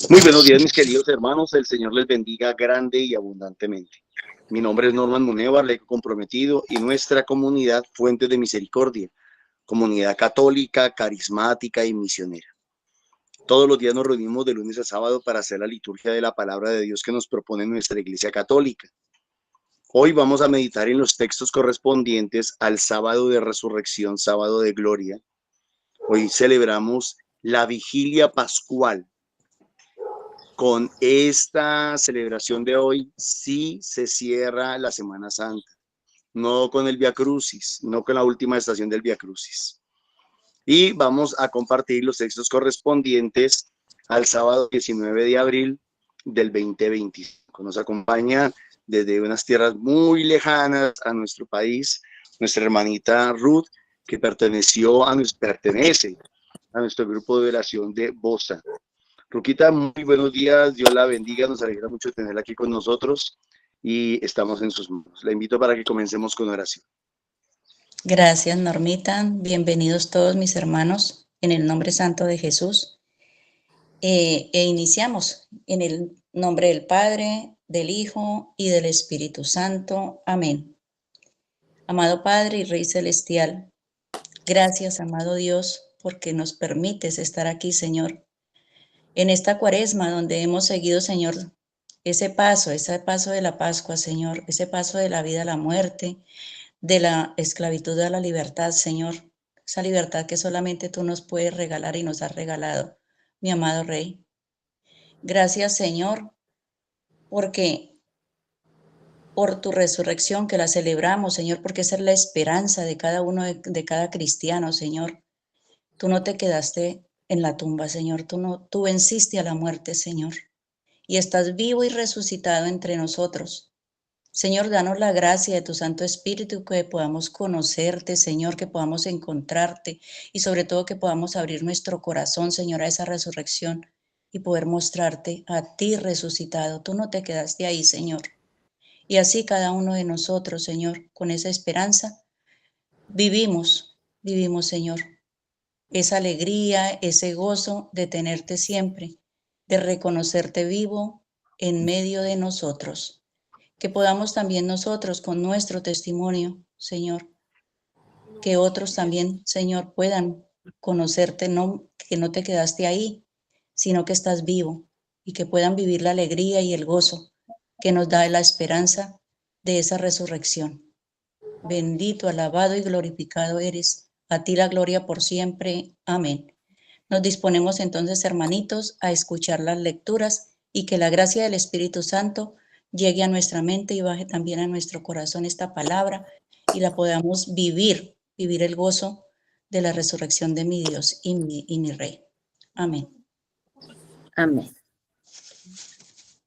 Muy buenos días, mis queridos hermanos. El Señor les bendiga grande y abundantemente. Mi nombre es Norman Munevar, laico comprometido, y nuestra comunidad Fuente de Misericordia, comunidad católica, carismática y misionera. Todos los días nos reunimos de lunes a sábado para hacer la liturgia de la palabra de Dios que nos propone nuestra Iglesia Católica. Hoy vamos a meditar en los textos correspondientes al sábado de resurrección, sábado de gloria. Hoy celebramos la vigilia pascual. Con esta celebración de hoy sí se cierra la Semana Santa, no con el Vía Crucis, no con la última estación del Vía Crucis. Y vamos a compartir los textos correspondientes al sábado 19 de abril del 2025. Nos acompaña desde unas tierras muy lejanas a nuestro país nuestra hermanita Ruth, que pertenece a nuestro grupo de oración de Bosa. Ruquita, muy buenos días, Dios la bendiga, nos alegra mucho tenerla aquí con nosotros y estamos en sus manos. La invito para que comencemos con oración. Gracias, Normita. Bienvenidos todos mis hermanos en el nombre santo de Jesús. Iniciamos en el nombre del Padre, del Hijo y del Espíritu Santo. Amén. Amado Padre y Rey Celestial, gracias, amado Dios, porque nos permites estar aquí, Señor, en esta cuaresma donde hemos seguido, Señor, ese paso de la Pascua, Señor, ese paso de la vida a la muerte, de la esclavitud a la libertad, Señor, esa libertad que solamente tú nos puedes regalar y nos has regalado, mi amado Rey. Gracias, Señor, porque por tu resurrección que la celebramos, Señor, porque esa es la esperanza de cada uno, de cada cristiano, Señor. Tú no te quedaste en la tumba, Señor, tú venciste a la muerte, Señor, y estás vivo y resucitado entre nosotros. Señor, danos la gracia de tu Santo Espíritu, que podamos conocerte, Señor, que podamos encontrarte y sobre todo que podamos abrir nuestro corazón, Señor, a esa resurrección y poder mostrarte a ti resucitado. Tú no te quedaste ahí, Señor. Y así cada uno de nosotros, Señor, con esa esperanza, vivimos, Señor, esa alegría, ese gozo de tenerte siempre, de reconocerte vivo en medio de nosotros. Que podamos también nosotros con nuestro testimonio, Señor, que otros también, Señor, puedan conocerte, no, que no te quedaste ahí, sino que estás vivo y que puedan vivir la alegría y el gozo que nos da la esperanza de esa resurrección. Bendito, alabado y glorificado eres, a ti la gloria por siempre. Amén. Nos disponemos entonces, hermanitos, a escuchar las lecturas y que la gracia del Espíritu Santo llegue a nuestra mente y baje también a nuestro corazón esta palabra y la podamos vivir el gozo de la resurrección de mi Dios y mi Rey. Amén. Amén.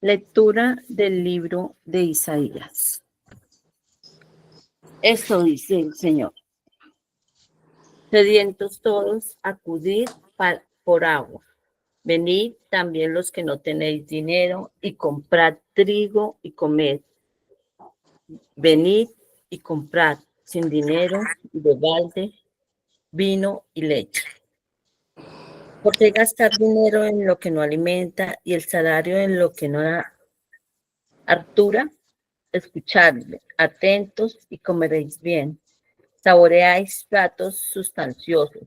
Lectura del libro de Isaías. Esto dice el Señor. Sedientos todos, acudid por agua. Venid también los que no tenéis dinero y comprad trigo y comed. Venid y comprad sin dinero y de balde vino y leche. ¿Por qué gastar dinero en lo que no alimenta y el salario en lo que no hartura? Escuchadle, atentos y comeréis bien. Saboreáis platos sustanciosos.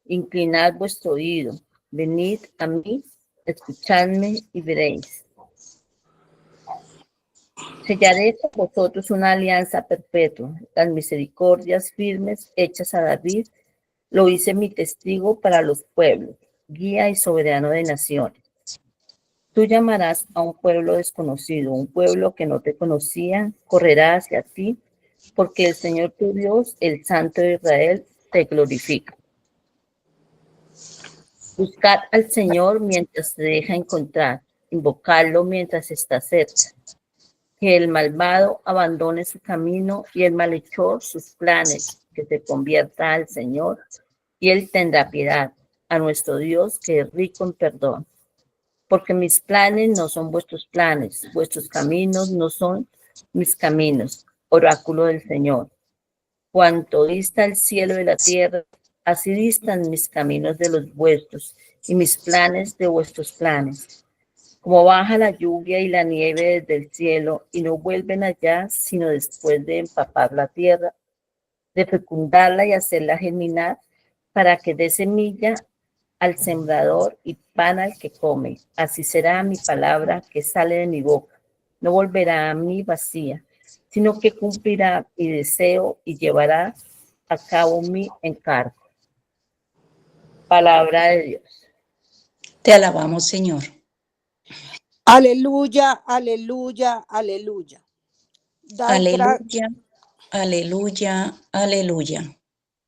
Inclinad vuestro oído. Venid a mí, escuchadme y veréis. Sellaré con vosotros una alianza perpetua, las misericordias firmes hechas a David. Lo hice mi testigo para los pueblos, guía y soberano de naciones. Tú llamarás a un pueblo desconocido, un pueblo que no te conocía, correrá hacia ti, porque el Señor tu Dios, el Santo de Israel, te glorifica. Buscad al Señor mientras se deja encontrar, invocadlo mientras está cerca. Que el malvado abandone su camino y el malhechor sus planes, que se convierta al Señor y Él tendrá piedad, a nuestro Dios que es rico en perdón. Porque mis planes no son vuestros planes, vuestros caminos no son mis caminos, oráculo del Señor. Cuanto dista el cielo de la tierra, así distan mis caminos de los vuestros y mis planes de vuestros planes. Como baja la lluvia y la nieve desde el cielo y no vuelven allá, sino después de empapar la tierra, de fecundarla y hacerla germinar, para que dé semilla al sembrador y pan al que come. Así será mi palabra que sale de mi boca. No volverá a mí vacía, sino que cumplirá mi deseo y llevará a cabo mi encargo. Palabra de Dios. Te alabamos, Señor. Aleluya, aleluya, aleluya. Aleluya, aleluya, aleluya.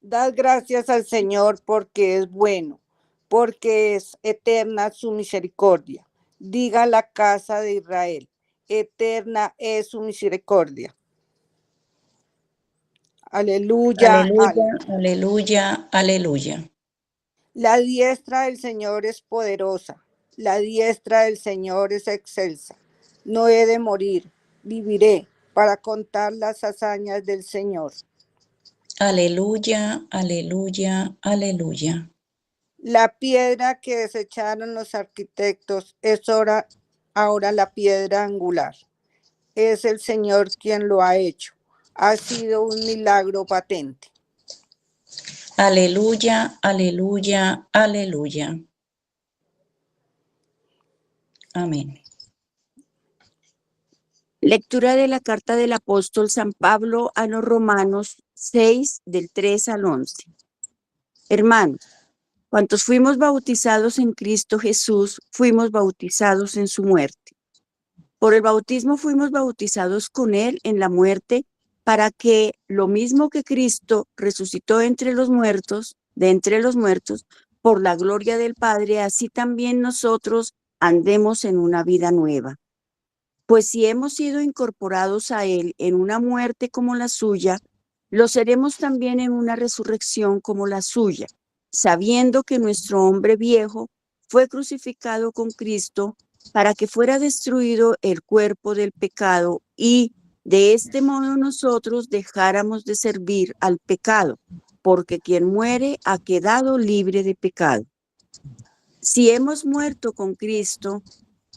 Dad gracias al Señor porque es bueno, porque es eterna su misericordia. Diga la casa de Israel, eterna es su misericordia. Aleluya, Aleluya, aleluya, aleluya. La diestra del Señor es poderosa, la diestra del Señor es excelsa. No he de morir, viviré para contar las hazañas del Señor. Aleluya, aleluya, aleluya. La piedra que desecharon los arquitectos es ahora la piedra angular. Es el Señor quien lo ha hecho. Ha sido un milagro patente. Aleluya, aleluya, aleluya. Amén. Lectura de la carta del apóstol San Pablo a los Romanos 6, del 3 al 11. Hermanos, cuantos fuimos bautizados en Cristo Jesús, fuimos bautizados en su muerte. Por el bautismo fuimos bautizados con él en la muerte, para que lo mismo que Cristo resucitó de entre los muertos, por la gloria del Padre, así también nosotros andemos en una vida nueva. Pues si hemos sido incorporados a él en una muerte como la suya, lo seremos también en una resurrección como la suya, sabiendo que nuestro hombre viejo fue crucificado con Cristo para que fuera destruido el cuerpo del pecado y de este modo nosotros dejáramos de servir al pecado, porque quien muere ha quedado libre de pecado. Si hemos muerto con Cristo,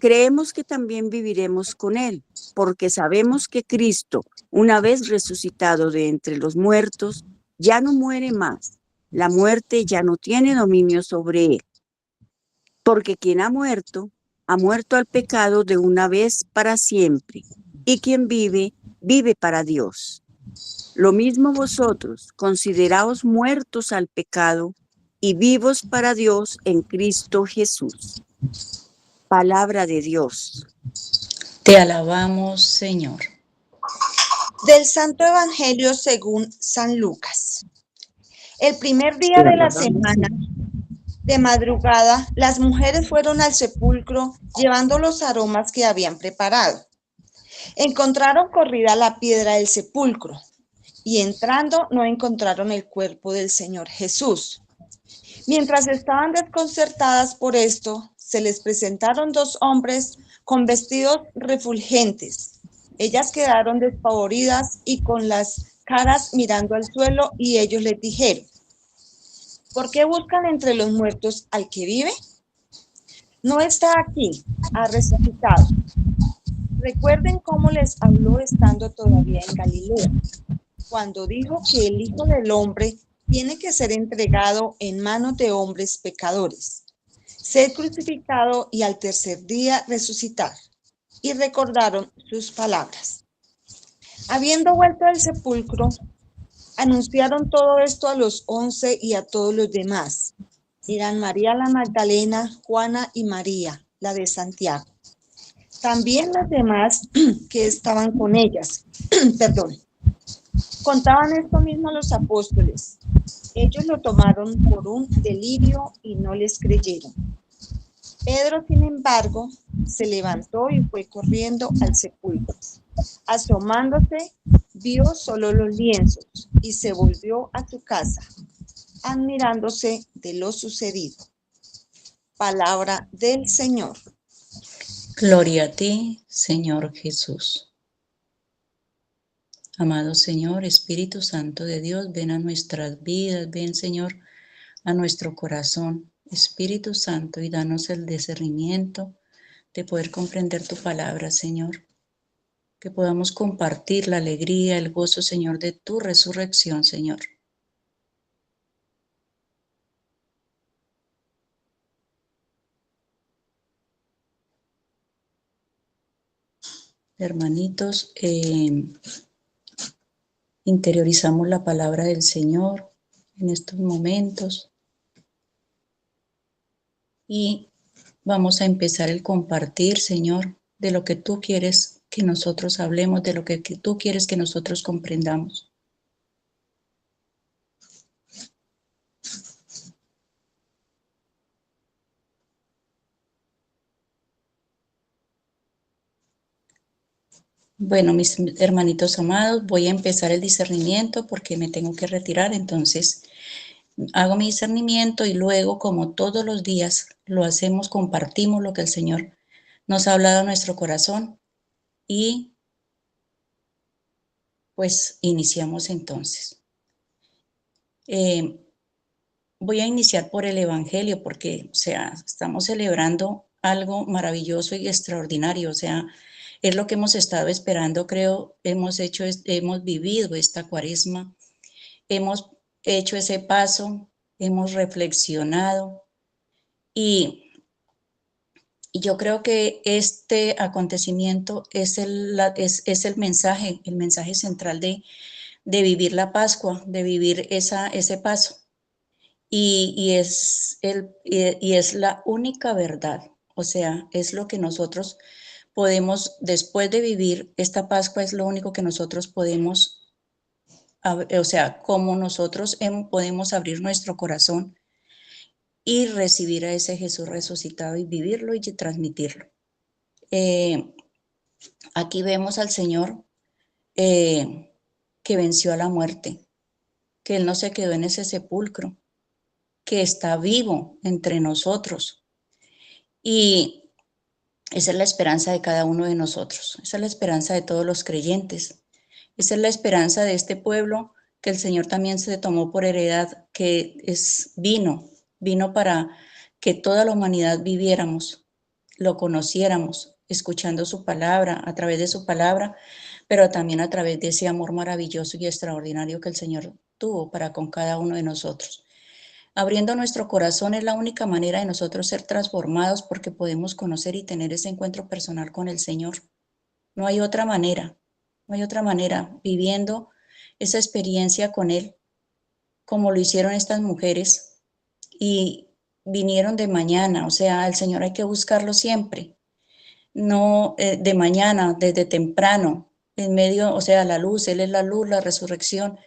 creemos que también viviremos con él, porque sabemos que Cristo, una vez resucitado de entre los muertos, ya no muere más. La muerte ya no tiene dominio sobre él. Porque quien ha muerto al pecado de una vez para siempre, y quien vive, vive para Dios. Lo mismo vosotros, consideraos muertos al pecado y vivos para Dios en Cristo Jesús. Palabra de Dios. Te alabamos, Señor. Del Santo Evangelio según San Lucas. El primer día de la semana, de madrugada, las mujeres fueron al sepulcro llevando los aromas que habían preparado. Encontraron corrida la piedra del sepulcro y entrando no encontraron el cuerpo del Señor Jesús. Mientras estaban desconcertadas por esto, se les presentaron dos hombres con vestidos refulgentes. Ellas quedaron despavoridas y con las caras mirando al suelo, y ellos les dijeron: ¿por qué buscan entre los muertos al que vive? No está aquí, ha resucitado. Recuerden cómo les habló estando todavía en Galilea, cuando dijo que el Hijo del Hombre tiene que ser entregado en manos de hombres pecadores, ser crucificado y al tercer día resucitar. Y recordaron sus palabras. Habiendo vuelto al sepulcro, anunciaron todo esto a los 11 y a todos los demás. Eran María la Magdalena, Juana y María, la de Santiago. También las demás que estaban con ellas. Contaban esto mismo a los apóstoles. Ellos lo tomaron por un delirio y no les creyeron. Pedro, sin embargo, se levantó y fue corriendo al sepulcro. Asomándose, vio solo los lienzos y se volvió a su casa, admirándose de lo sucedido. Palabra del Señor. Gloria a ti, Señor Jesús. Amado Señor, Espíritu Santo de Dios, ven a nuestras vidas, ven, Señor, a nuestro corazón, Espíritu Santo, y danos el discernimiento de poder comprender tu palabra, Señor. Que podamos compartir la alegría, el gozo, Señor, de tu resurrección, Señor. Hermanitos, interiorizamos la palabra del Señor en estos momentos y vamos a empezar el compartir, Señor, de lo que tú quieres que nosotros hablemos, de lo que tú quieres que nosotros comprendamos. Bueno, mis hermanitos amados, voy a empezar el discernimiento porque me tengo que retirar, entonces hago mi discernimiento y luego, como todos los días lo hacemos, compartimos lo que el Señor nos ha hablado a nuestro corazón y pues iniciamos entonces. Voy a iniciar por el Evangelio porque, o sea, estamos celebrando algo maravilloso y extraordinario, o sea, es lo que hemos estado esperando, creo, hemos vivido esta cuaresma, hemos hecho ese paso, hemos reflexionado y yo creo que este acontecimiento es el mensaje central de vivir la Pascua, de vivir ese paso. Y es la única verdad, o sea, es lo que nosotros podemos, después de vivir esta Pascua, es lo único que nosotros podemos, o sea, como nosotros podemos abrir nuestro corazón y recibir a ese Jesús resucitado y vivirlo y transmitirlo. Aquí vemos al Señor que venció a la muerte, que Él no se quedó en ese sepulcro, que está vivo entre nosotros. Y esa es la esperanza de cada uno de nosotros, esa es la esperanza de todos los creyentes, esa es la esperanza de este pueblo que el Señor también se tomó por heredad, que vino para que toda la humanidad viviéramos, lo conociéramos, escuchando su palabra, a través de su palabra, pero también a través de ese amor maravilloso y extraordinario que el Señor tuvo para con cada uno de nosotros. Abriendo nuestro corazón es la única manera de nosotros ser transformados porque podemos conocer y tener ese encuentro personal con el Señor. No hay otra manera, viviendo esa experiencia con Él, como lo hicieron estas mujeres y vinieron de mañana, o sea, al Señor hay que buscarlo siempre, no de mañana, desde temprano, en medio, o sea, la luz, Él es la luz, la resurrección,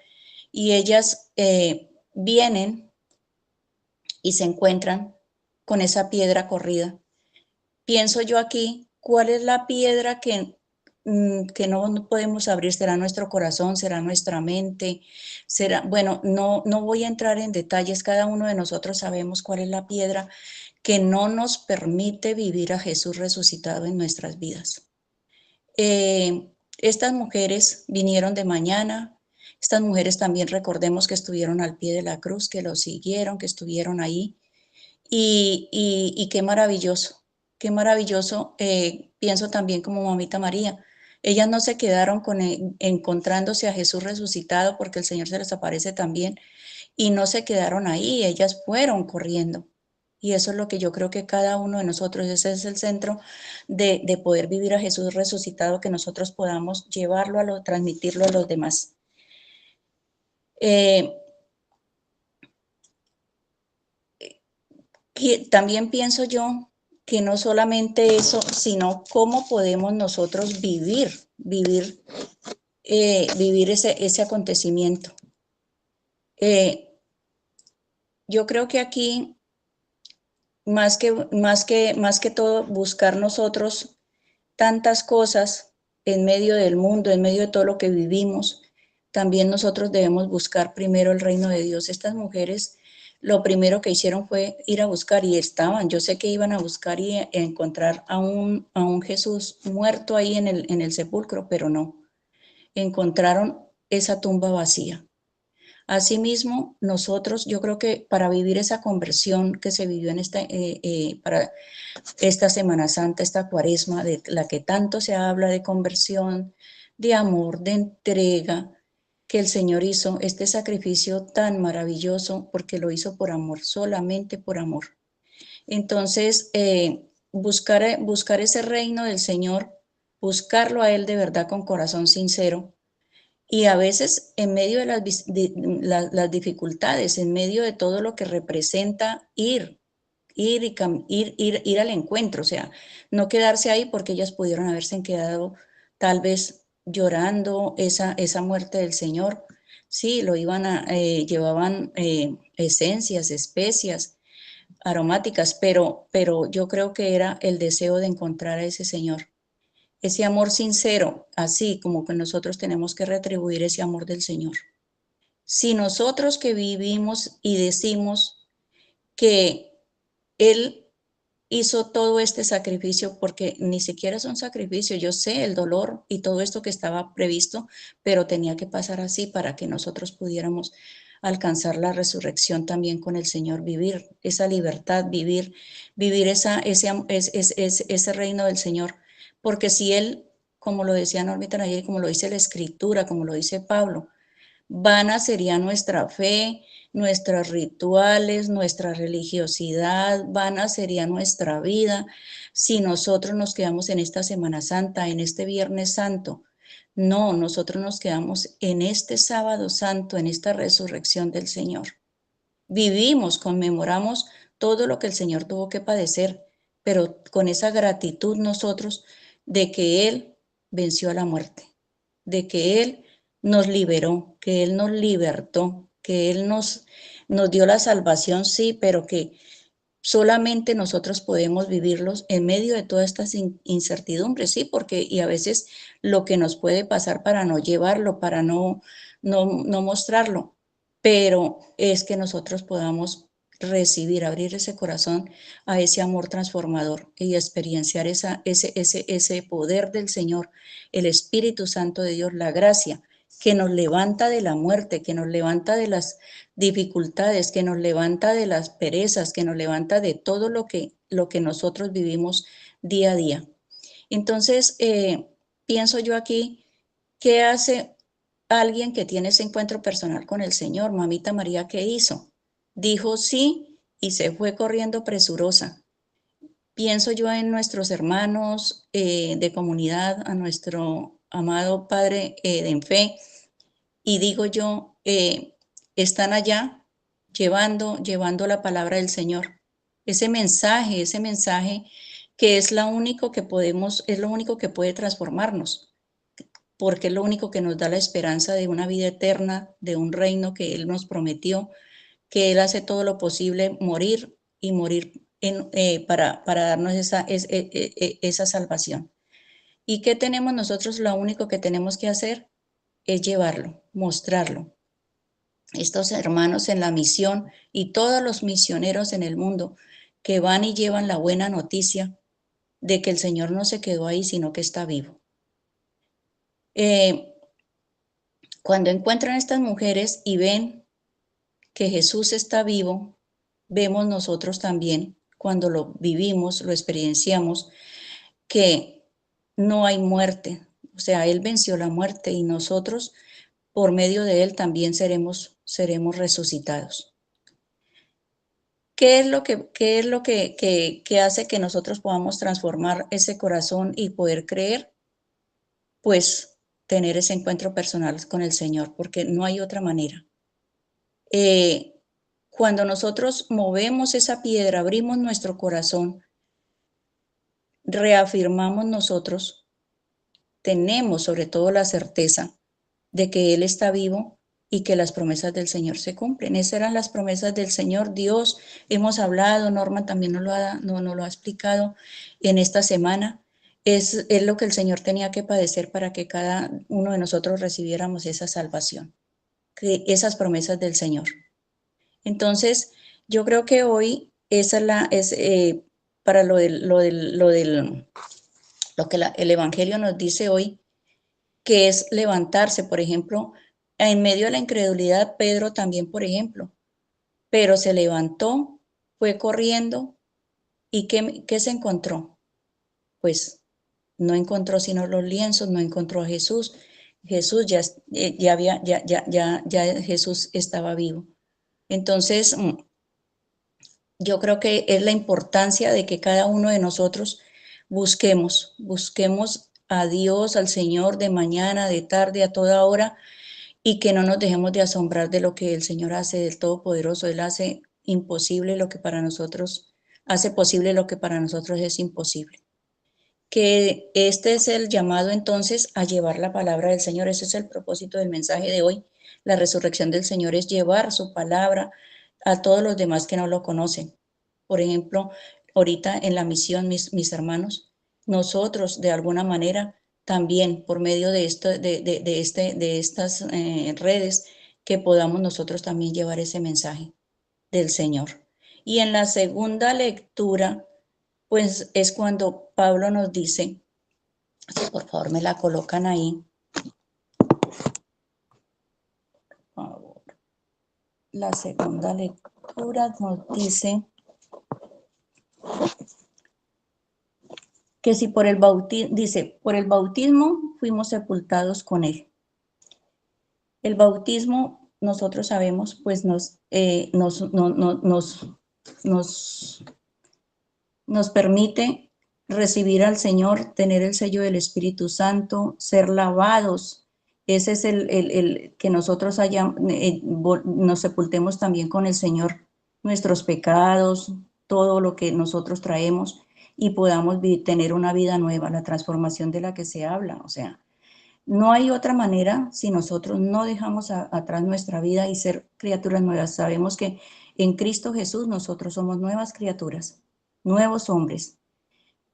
y ellas vienen y se encuentran con esa piedra corrida. Pienso yo aquí, ¿cuál es la piedra que no podemos abrir? ¿Será nuestro corazón? ¿Será nuestra mente? ¿Será? Bueno, no voy a entrar en detalles, cada uno de nosotros sabemos cuál es la piedra que no nos permite vivir a Jesús resucitado en nuestras vidas. Estas mujeres vinieron de mañana, estas mujeres también recordemos que estuvieron al pie de la cruz, que lo siguieron, que estuvieron ahí, y qué maravilloso, pienso también como mamita María, ellas no se quedaron encontrándose a Jesús resucitado porque el Señor se les aparece también, y no se quedaron ahí, ellas fueron corriendo. Y eso es lo que yo creo que cada uno de nosotros, ese es el centro de poder vivir a Jesús resucitado, que nosotros podamos llevarlo, transmitirlo a los demás. También pienso yo que no solamente eso, sino cómo podemos nosotros vivir ese acontecimiento. Yo creo que aquí, más que todo, buscar nosotros tantas cosas en medio del mundo, en medio de todo lo que vivimos, también nosotros debemos buscar primero el reino de Dios. Estas mujeres lo primero que hicieron fue ir a buscar y estaban, yo sé que iban a buscar y encontrar a un Jesús muerto ahí en el sepulcro, pero no, encontraron esa tumba vacía. Asimismo, nosotros, yo creo que para vivir esa conversión que se vivió en para esta Semana Santa, esta Cuaresma, de la que tanto se habla de conversión, de amor, de entrega, que el Señor hizo este sacrificio tan maravilloso porque lo hizo por amor, solamente por amor. Entonces, buscar ese reino del Señor, buscarlo a Él de verdad con corazón sincero, y a veces en medio de las dificultades, en medio de todo lo que representa ir al encuentro, o sea, no quedarse ahí porque ellas pudieron haberse quedado tal vez llorando esa muerte del Señor. Sí, llevaban esencias, especias aromáticas, pero yo creo que era el deseo de encontrar a ese Señor. Ese amor sincero, así como que nosotros tenemos que retribuir ese amor del Señor. Si nosotros que vivimos y decimos que Él hizo todo este sacrificio, porque ni siquiera es un sacrificio, yo sé el dolor y todo esto que estaba previsto, pero tenía que pasar así para que nosotros pudiéramos alcanzar la resurrección también con el Señor, vivir esa libertad, vivir ese reino del Señor. Porque si Él, como lo decía Normita ayer, como lo dice la Escritura, como lo dice Pablo, vana sería nuestra fe, nuestros rituales, nuestra religiosidad, vana sería nuestra vida si nosotros nos quedamos en esta Semana Santa, en este Viernes Santo. No, nosotros nos quedamos en este Sábado Santo, en esta resurrección del Señor. Vivimos, conmemoramos todo lo que el Señor tuvo que padecer, pero con esa gratitud nosotros de que Él venció a la muerte, de que Él nos liberó, que Él nos libertó, que Él nos dio la salvación, sí, pero que solamente nosotros podemos vivirlos en medio de todas estas incertidumbres, sí, porque y a veces lo que nos puede pasar para no llevarlo, para no mostrarlo, pero es que nosotros podamos recibir, abrir ese corazón a ese amor transformador y experienciar ese poder del Señor, el Espíritu Santo de Dios, la gracia que nos levanta de la muerte, que nos levanta de las dificultades, que nos levanta de las perezas, que nos levanta de todo lo que nosotros vivimos día a día. Entonces, pienso yo aquí, ¿qué hace alguien que tiene ese encuentro personal con el Señor? Mamita María, ¿qué hizo? Dijo sí y se fue corriendo presurosa. Pienso yo en nuestros hermanos de comunidad, a nuestro amado Padre en fe, y digo yo, están allá llevando la palabra del Señor. Ese mensaje que es lo único que es lo único que puede transformarnos, porque es lo único que nos da la esperanza de una vida eterna, de un reino que Él nos prometió, que Él hace todo lo posible morir y morir para darnos esa salvación. ¿Y qué tenemos nosotros? Lo único que tenemos que hacer es llevarlo, mostrarlo. Estos hermanos en la misión y todos los misioneros en el mundo que van y llevan la buena noticia de que el Señor no se quedó ahí, sino que está vivo. Cuando encuentran a estas mujeres y ven que Jesús está vivo, vemos nosotros también, cuando lo vivimos, lo experienciamos, que no hay muerte. O sea, Él venció la muerte y nosotros, por medio de Él, también seremos resucitados. ¿Qué es lo que hace que nosotros podamos transformar ese corazón y poder creer? Pues tener ese encuentro personal con el Señor, porque no hay otra manera. Cuando nosotros movemos esa piedra, abrimos nuestro corazón, reafirmamos nosotros, tenemos sobre todo la certeza de que Él está vivo y que las promesas del Señor se cumplen. Esas eran las promesas del Señor. Dios, hemos hablado, Norma también nos lo ha explicado en esta semana. Es lo que el Señor tenía que padecer para que cada uno de nosotros recibiéramos esa salvación, esas promesas del Señor. Entonces, yo creo que hoy esa para lo que el Evangelio nos dice hoy, que es levantarse, por ejemplo, En medio de la incredulidad, Pedro también, por ejemplo, pero se levantó, fue corriendo y ¿qué se encontró? Pues no encontró sino los lienzos, no encontró a Jesús. Jesús ya Jesús estaba vivo. Entonces, yo creo que es la importancia de que cada uno de nosotros busquemos a Dios, al Señor de mañana, de tarde, a toda hora, y que no nos dejemos de asombrar de lo que el Señor hace, del Todopoderoso. Él hace imposible lo que para nosotros, hace posible lo que para nosotros es imposible. Que este es el llamado entonces a llevar la palabra del Señor. Ese es el propósito del mensaje de hoy. La resurrección del Señor es llevar su palabra a todos los demás que no lo conocen. Por ejemplo, ahorita en la misión, mis hermanos, nosotros de alguna manera también por medio de estas redes, que podamos nosotros también llevar ese mensaje del Señor. Y en la segunda lectura, pues es cuando Pablo nos dice, si por favor me la colocan ahí, por favor. La segunda lectura nos dice que si por el bautismo, dice, por el bautismo fuimos sepultados con él. El bautismo, nosotros sabemos, pues nos permite recibir al Señor, tener el sello del Espíritu Santo, ser lavados. Ese es el que nosotros nos sepultemos también con el Señor, nuestros pecados, todo lo que nosotros traemos, y podamos tener una vida nueva, la transformación de la que se habla. O sea, no hay otra manera si nosotros no dejamos atrás nuestra vida y ser criaturas nuevas. Sabemos que en Cristo Jesús nosotros somos nuevas criaturas, nuevos hombres.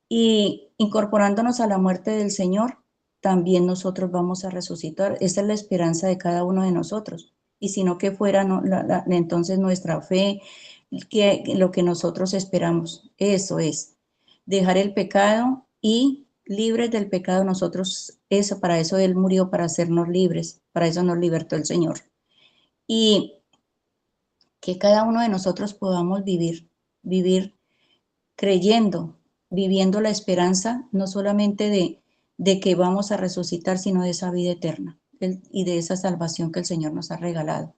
Y incorporándonos a la muerte del Señor, también nosotros vamos a resucitar. Esa es la esperanza de cada uno de nosotros. Y si no que fuera entonces nuestra fe, lo que nosotros esperamos, eso es, dejar el pecado y libres del pecado nosotros, para eso Él murió, para hacernos libres, para eso nos libertó el Señor. Y que cada uno de nosotros podamos vivir creyendo, viviendo la esperanza, no solamente de que vamos a resucitar, sino de esa vida eterna y de esa salvación que el Señor nos ha regalado.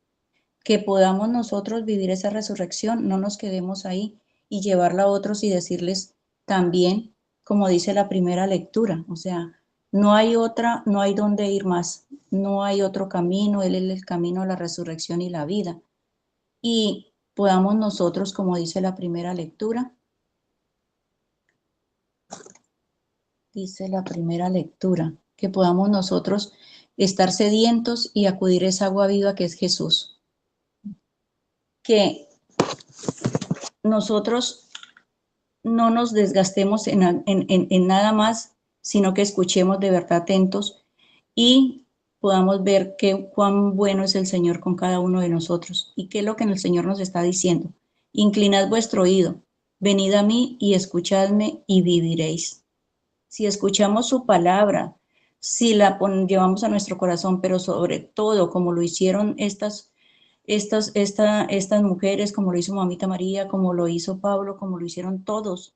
Que podamos nosotros vivir esa resurrección, no nos quedemos ahí y llevarla a otros y decirles también, como dice la primera lectura, o sea, no hay dónde ir más, no hay otro camino, Él es el camino, la resurrección y la vida. Y podamos nosotros, como dice la primera lectura, que podamos nosotros estar sedientos y acudir a esa agua viva que es Jesús. Que nosotros no nos desgastemos en nada más, sino que escuchemos de verdad atentos y podamos ver cuán bueno es el Señor con cada uno de nosotros y qué es lo que el Señor nos está diciendo. Inclinad vuestro oído, venid a mí y escuchadme y viviréis. Si escuchamos su palabra, si la llevamos a nuestro corazón, pero sobre todo como lo hicieron estas mujeres, como lo hizo Mamita María, como lo hizo Pablo, como lo hicieron todos.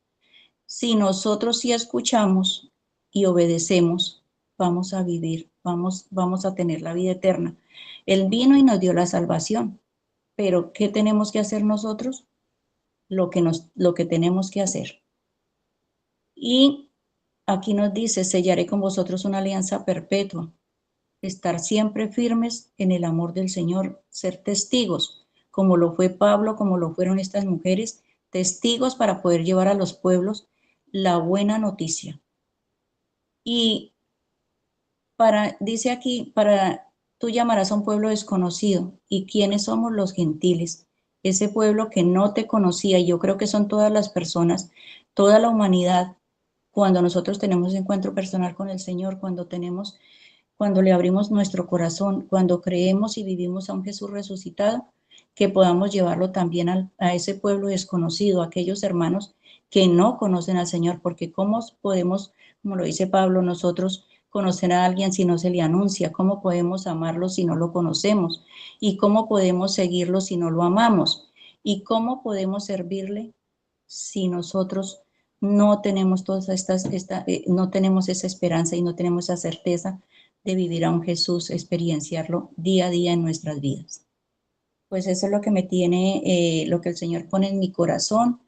Si nosotros sí escuchamos y obedecemos, vamos a vivir, vamos a tener la vida eterna. Él vino y nos dio la salvación, pero ¿qué tenemos que hacer nosotros? Lo que tenemos que hacer. Y aquí nos dice, sellaré con vosotros una alianza perpetua. Estar siempre firmes en el amor del Señor, ser testigos, como lo fue Pablo, como lo fueron estas mujeres, testigos para poder llevar a los pueblos la buena noticia. Y dice aquí, tú llamarás a un pueblo desconocido. ¿Y quiénes somos los gentiles? Ese pueblo que no te conocía, y yo creo que son todas las personas, toda la humanidad, cuando nosotros tenemos encuentro personal con el Señor, cuando le abrimos nuestro corazón, cuando creemos y vivimos a un Jesús resucitado, que podamos llevarlo también a ese pueblo desconocido, a aquellos hermanos que no conocen al Señor, porque cómo podemos, como lo dice Pablo, nosotros conocer a alguien si no se le anuncia? ¿Cómo podemos amarlo si no lo conocemos? ¿Y cómo podemos seguirlo si no lo amamos? ¿Y cómo podemos servirle si nosotros no tenemos no tenemos esa esperanza y no tenemos esa certeza de vivir a un Jesús, experienciarlo día a día en nuestras vidas? Pues eso es lo que me tiene, lo que el Señor pone en mi corazón.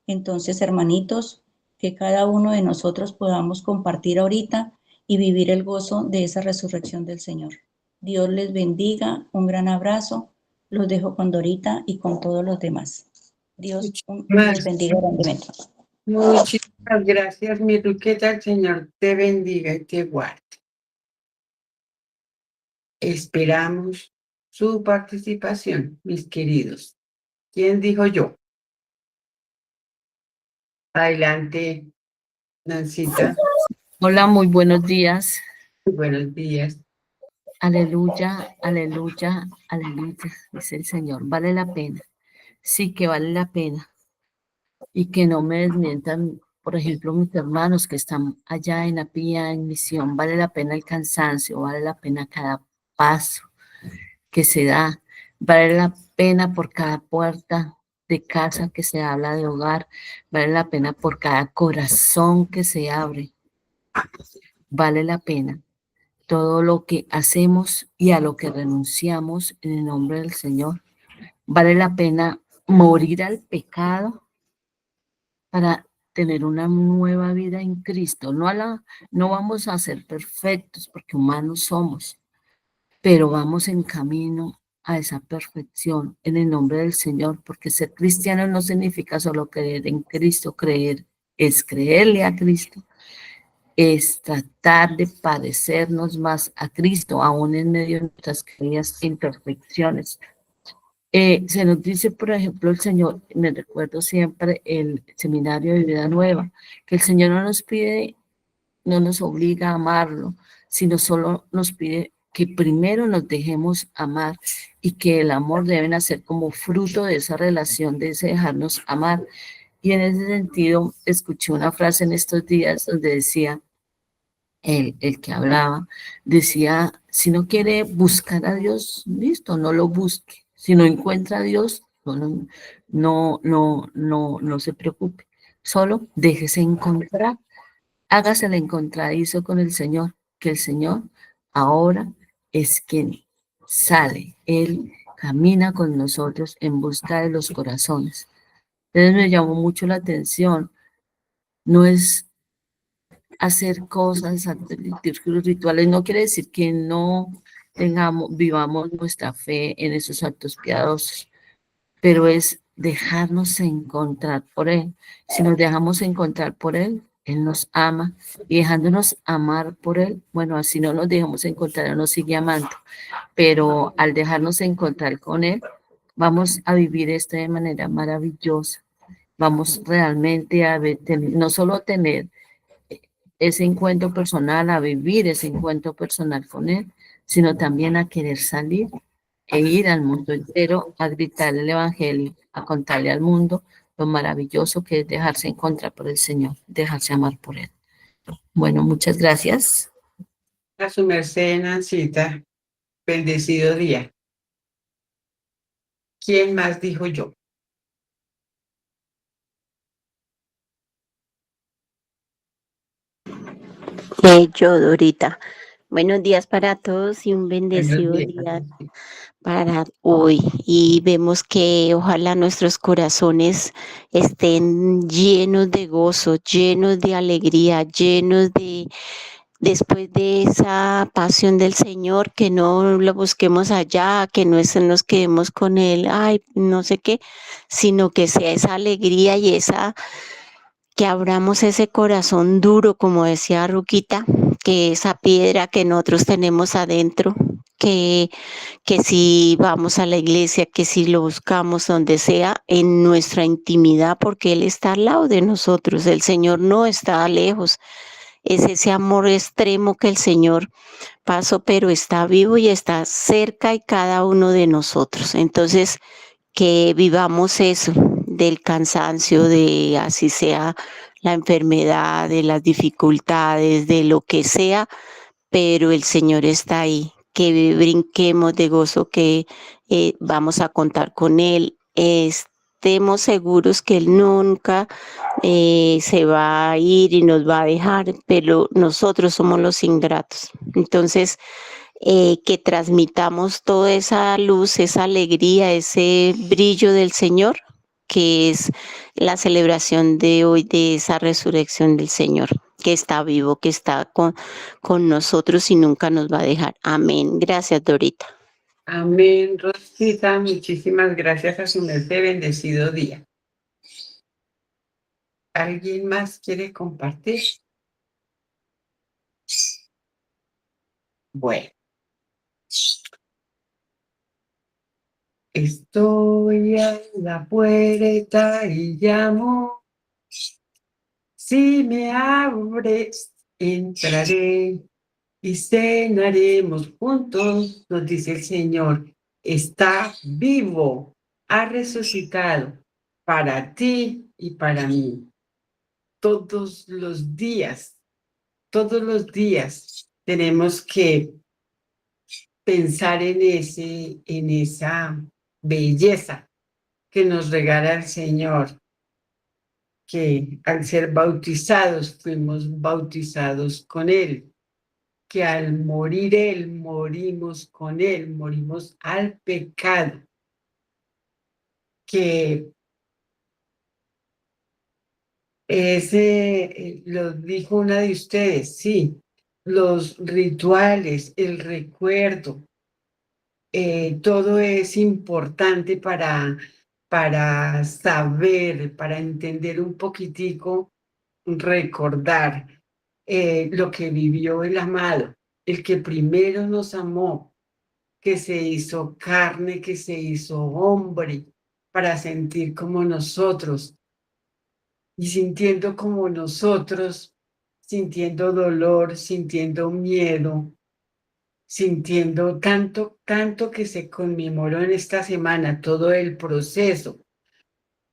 Entonces, hermanitos, que cada uno de nosotros podamos compartir ahorita y vivir el gozo de esa resurrección del Señor. Dios les bendiga, un gran abrazo. Los dejo con Dorita y con todos los demás. Dios les bendiga grandemente. Muchísimas gracias, mi Ruqueta. El Señor te bendiga y te guarde. Esperamos su participación, mis queridos. ¿Quién dijo yo? Adelante, Nancita. Hola, muy buenos días. Buenos días. Aleluya, aleluya, aleluya, dice el Señor. Vale la pena. Sí que vale la pena. Y que no me desmientan, por ejemplo, mis hermanos que están allá en la Pía, en misión. Vale la pena el cansancio, vale la pena cada paso que se da. Vale la pena por cada puerta de casa que se habla de hogar. Vale la pena por cada corazón que se abre. Vale la pena todo lo que hacemos y a lo que renunciamos en el nombre del Señor. Vale la pena morir al pecado para tener una nueva vida en Cristo. No vamos a ser perfectos porque humanos somos, pero vamos en camino a esa perfección en el nombre del Señor, porque ser cristiano no significa solo creer en Cristo. Creer es creerle a Cristo, es tratar de parecernos más a Cristo, aún en medio de nuestras queridas imperfecciones. Se nos dice, por ejemplo, el Señor, me recuerdo siempre el seminario de vida nueva, que el Señor no nos pide, no nos obliga a amarlo, sino solo nos pide que primero nos dejemos amar y que el amor debe nacer como fruto de esa relación, de ese dejarnos amar. Y en ese sentido, escuché una frase en estos días donde decía, el que hablaba, decía, si no quiere buscar a Dios, listo, no lo busque. Si no encuentra a Dios, no se preocupe. Solo déjese encontrar, hágase el encontradizo con el Señor, que el Señor ahora es quien sale. Él camina con nosotros en busca de los corazones. Entonces me llamó mucho la atención. No es hacer cosas, rituales, no quiere decir que no vivamos nuestra fe en esos actos piadosos, pero es dejarnos encontrar por Él. Si nos dejamos encontrar por Él, Él nos ama, y dejándonos amar por Él, bueno, así no nos dejamos encontrar, Él nos sigue amando, pero al dejarnos encontrar con Él, vamos a vivir esto de manera maravillosa. Vamos realmente a ver, no solo tener ese encuentro personal, a vivir ese encuentro personal con Él, sino también a querer salir e ir al mundo entero a gritarle el Evangelio, a contarle al mundo lo maravilloso que es dejarse encontrar por el Señor, dejarse amar por Él. Bueno, muchas gracias. A su merced, Nancita. Bendecido día. ¿Quién más dijo yo? Yo, Dorita. Buenos días para todos y un bendecido día para hoy. Y vemos que ojalá nuestros corazones estén llenos de gozo, llenos de alegría, llenos de, después de esa pasión del Señor, que no lo busquemos allá, que no nos quedemos con él, ay, no sé qué, sino que sea esa alegría y que abramos ese corazón duro, como decía Ruquita, que esa piedra que nosotros tenemos adentro, que si vamos a la iglesia, que si lo buscamos donde sea, en nuestra intimidad, porque Él está al lado de nosotros, el Señor no está lejos. Es ese amor extremo que el Señor pasó, pero está vivo y está cerca de cada uno de nosotros. Entonces, que vivamos eso, del cansancio, de así sea la enfermedad, de las dificultades, de lo que sea, pero el Señor está ahí, que brinquemos de gozo, que vamos a contar con Él. Estemos seguros que Él nunca se va a ir y nos va a dejar, pero nosotros somos los ingratos. Entonces, que transmitamos toda esa luz, esa alegría, ese brillo del Señor, que es la celebración de hoy de esa resurrección del Señor, que está vivo, que está con nosotros y nunca nos va a dejar. Amén. Gracias, Dorita. Amén, Rosita. Muchísimas gracias a su merced. Bendecido día. ¿Alguien más quiere compartir? Bueno. Estoy a la puerta y llamo. Si me abres, entraré y cenaremos juntos, nos dice el Señor. Está vivo, ha resucitado para ti y para mí. Todos los días tenemos que pensar en esa belleza que nos regala el Señor, que al ser bautizados fuimos bautizados con Él, que al morir Él, morimos con Él, morimos al pecado, que ese, lo dijo una de ustedes, sí, los rituales, el recuerdo, todo es importante para saber, para entender un poquitico, recordar lo que vivió el amado, el que primero nos amó, que se hizo carne, que se hizo hombre, para sentir como nosotros y sintiendo como nosotros, sintiendo dolor, sintiendo miedo, sintiendo tanto que se conmemoró en esta semana todo el proceso,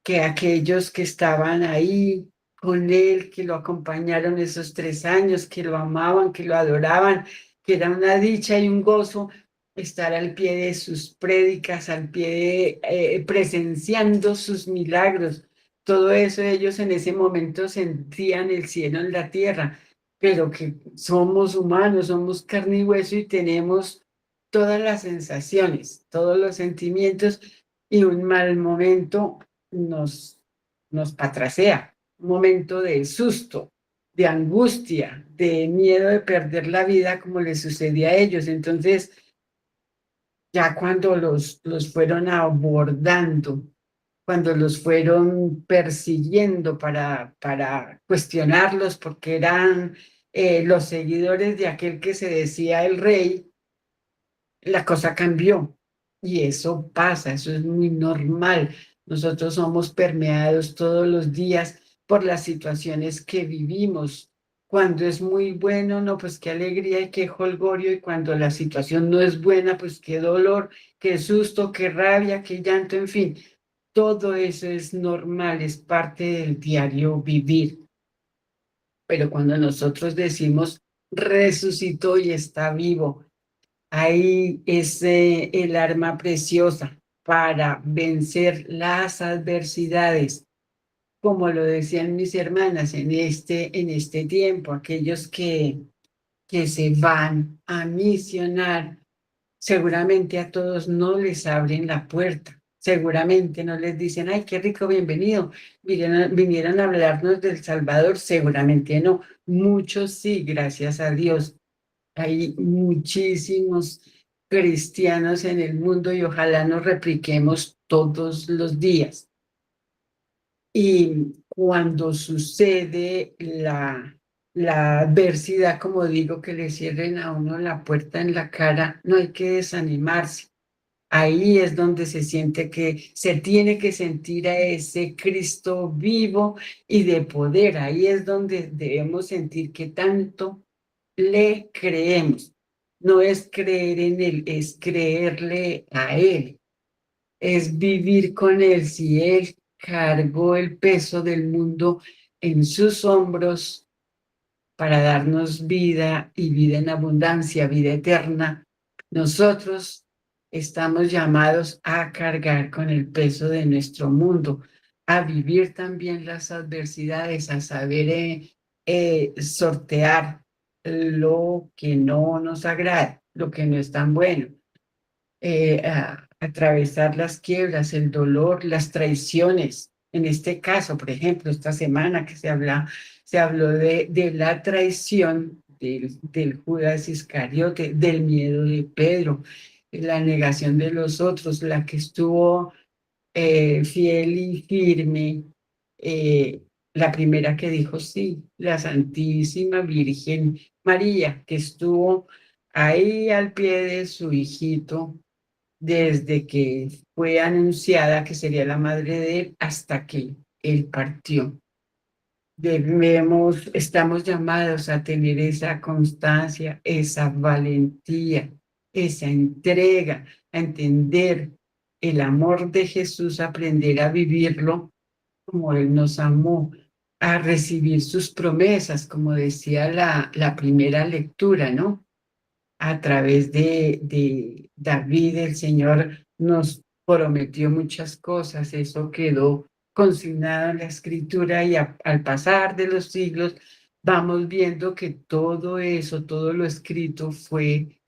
que aquellos que estaban ahí con él, que lo acompañaron esos 3 años, que lo amaban, que lo adoraban, que era una dicha y un gozo estar al pie de sus prédicas, al pie de, presenciando sus milagros. Todo eso ellos en ese momento sentían el cielo en la tierra, pero que somos humanos, somos carne y hueso y tenemos todas las sensaciones, todos los sentimientos, y un mal momento nos patrasea, un momento de susto, de angustia, de miedo de perder la vida como les sucedía a ellos. Entonces, ya cuando los fueron abordando, cuando los fueron persiguiendo para cuestionarlos, porque eran los seguidores de aquel que se decía el rey, la cosa cambió. Y eso pasa, eso es muy normal. Nosotros somos permeados todos los días por las situaciones que vivimos. Cuando es muy bueno, no, pues qué alegría y qué jolgorio, y cuando la situación no es buena, pues qué dolor, qué susto, qué rabia, qué llanto, en fin. Todo eso es normal, es parte del diario vivir. Pero cuando nosotros decimos resucitó y está vivo, ahí es el arma preciosa para vencer las adversidades, como lo decían mis hermanas en este tiempo, aquellos que se van a misionar, seguramente a todos no les abren la puerta, seguramente no les dicen, ay, qué rico, bienvenido, vinieron a hablarnos del Salvador, seguramente no, muchos sí, gracias a Dios. Hay muchísimos cristianos en el mundo y ojalá nos repliquemos todos los días. Y cuando sucede la adversidad, como digo, que le cierren a uno la puerta en la cara, no hay que desanimarse. Ahí es donde se siente que se tiene que sentir a ese Cristo vivo y de poder. Ahí es donde debemos sentir que tanto le creemos. No es creer en Él, es creerle a Él. Es vivir con Él. Si Él cargó el peso del mundo en sus hombros, para darnos vida y vida en abundancia, vida eterna, nosotros estamos llamados a cargar con el peso de nuestro mundo, a vivir también las adversidades, a saber sortear lo que no nos agrada, lo que no es tan bueno, a atravesar las quiebras, el dolor, las traiciones. En este caso, por ejemplo, esta semana que se habló de la traición del Judas Iscariote, del miedo de Pedro, la negación de los otros, la que estuvo fiel y firme, la primera que dijo sí, la Santísima Virgen María, que estuvo ahí al pie de su hijito desde que fue anunciada que sería la madre de él hasta que él partió. Estamos llamados a tener esa constancia, esa valentía, esa entrega, a entender el amor de Jesús, aprender a vivirlo como Él nos amó, a recibir sus promesas, como decía la primera lectura, ¿no? A través de David, el Señor nos prometió muchas cosas, eso quedó consignado en la Escritura y al pasar de los siglos vamos viendo que todo eso, todo lo escrito fue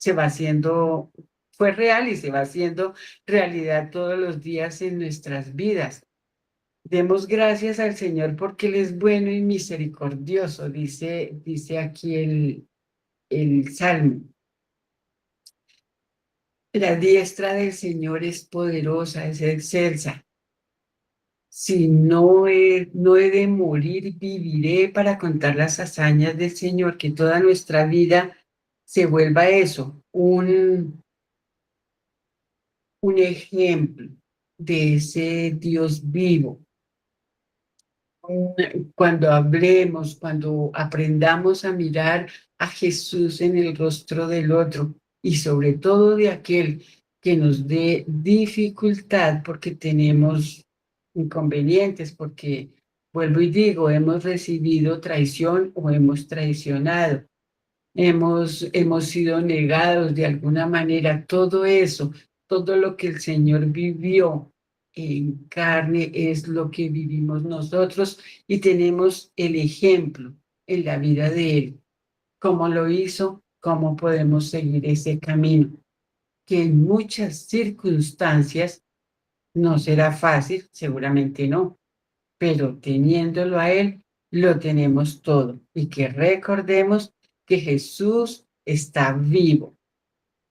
real y se va haciendo realidad todos los días en nuestras vidas. Demos gracias al Señor porque Él es bueno y misericordioso, dice aquí el Salmo. La diestra del Señor es poderosa, es excelsa. Si no he de morir, viviré para contar las hazañas del Señor, que toda nuestra vida se vuelva eso, un ejemplo de ese Dios vivo. Cuando hablemos, cuando aprendamos a mirar a Jesús en el rostro del otro y sobre todo de aquel que nos dé dificultad porque tenemos inconvenientes, porque, vuelvo y digo, hemos recibido traición o hemos traicionado, hemos sido negados de alguna manera, todo eso, todo lo que el Señor vivió en carne es lo que vivimos nosotros y tenemos el ejemplo en la vida de Él. ¿Cómo lo hizo? ¿Cómo podemos seguir ese camino? Que en muchas circunstancias no será fácil, seguramente no, pero teniéndolo a Él, lo tenemos todo. Y que recordemos que Jesús está vivo,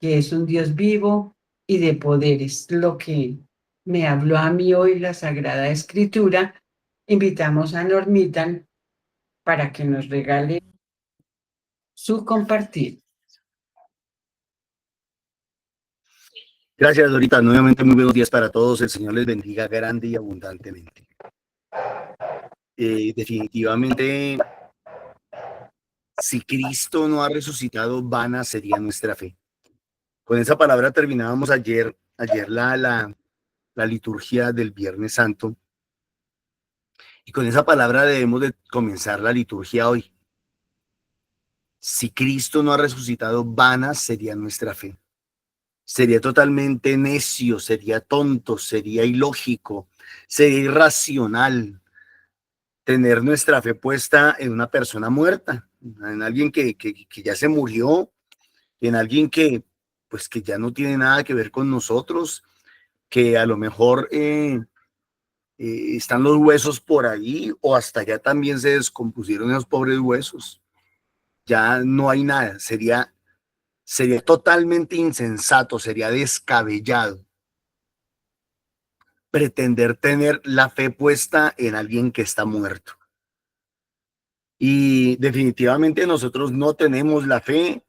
que es un Dios vivo y de poder. Es lo que me habló a mí hoy la Sagrada Escritura. Invitamos a Normitan para que nos regale su compartir. Gracias, Dorita. Nuevamente, muy buenos días para todos. El Señor les bendiga grande y abundantemente. Definitivamente, si Cristo no ha resucitado, vana sería nuestra fe. Con esa palabra terminábamos ayer la liturgia del Viernes Santo. Y con esa palabra debemos de comenzar la liturgia hoy. Si Cristo no ha resucitado, vana sería nuestra fe. Sería totalmente necio, sería tonto, sería ilógico, sería irracional tener nuestra fe puesta en una persona muerta, en alguien que ya se murió, en alguien que ya no tiene nada que ver con nosotros, que a lo mejor están los huesos por ahí o hasta ya también se descompusieron esos pobres huesos. Ya no hay nada, sería totalmente insensato, sería descabellado pretender tener la fe puesta en alguien que está muerto. Y definitivamente nosotros no tenemos la fe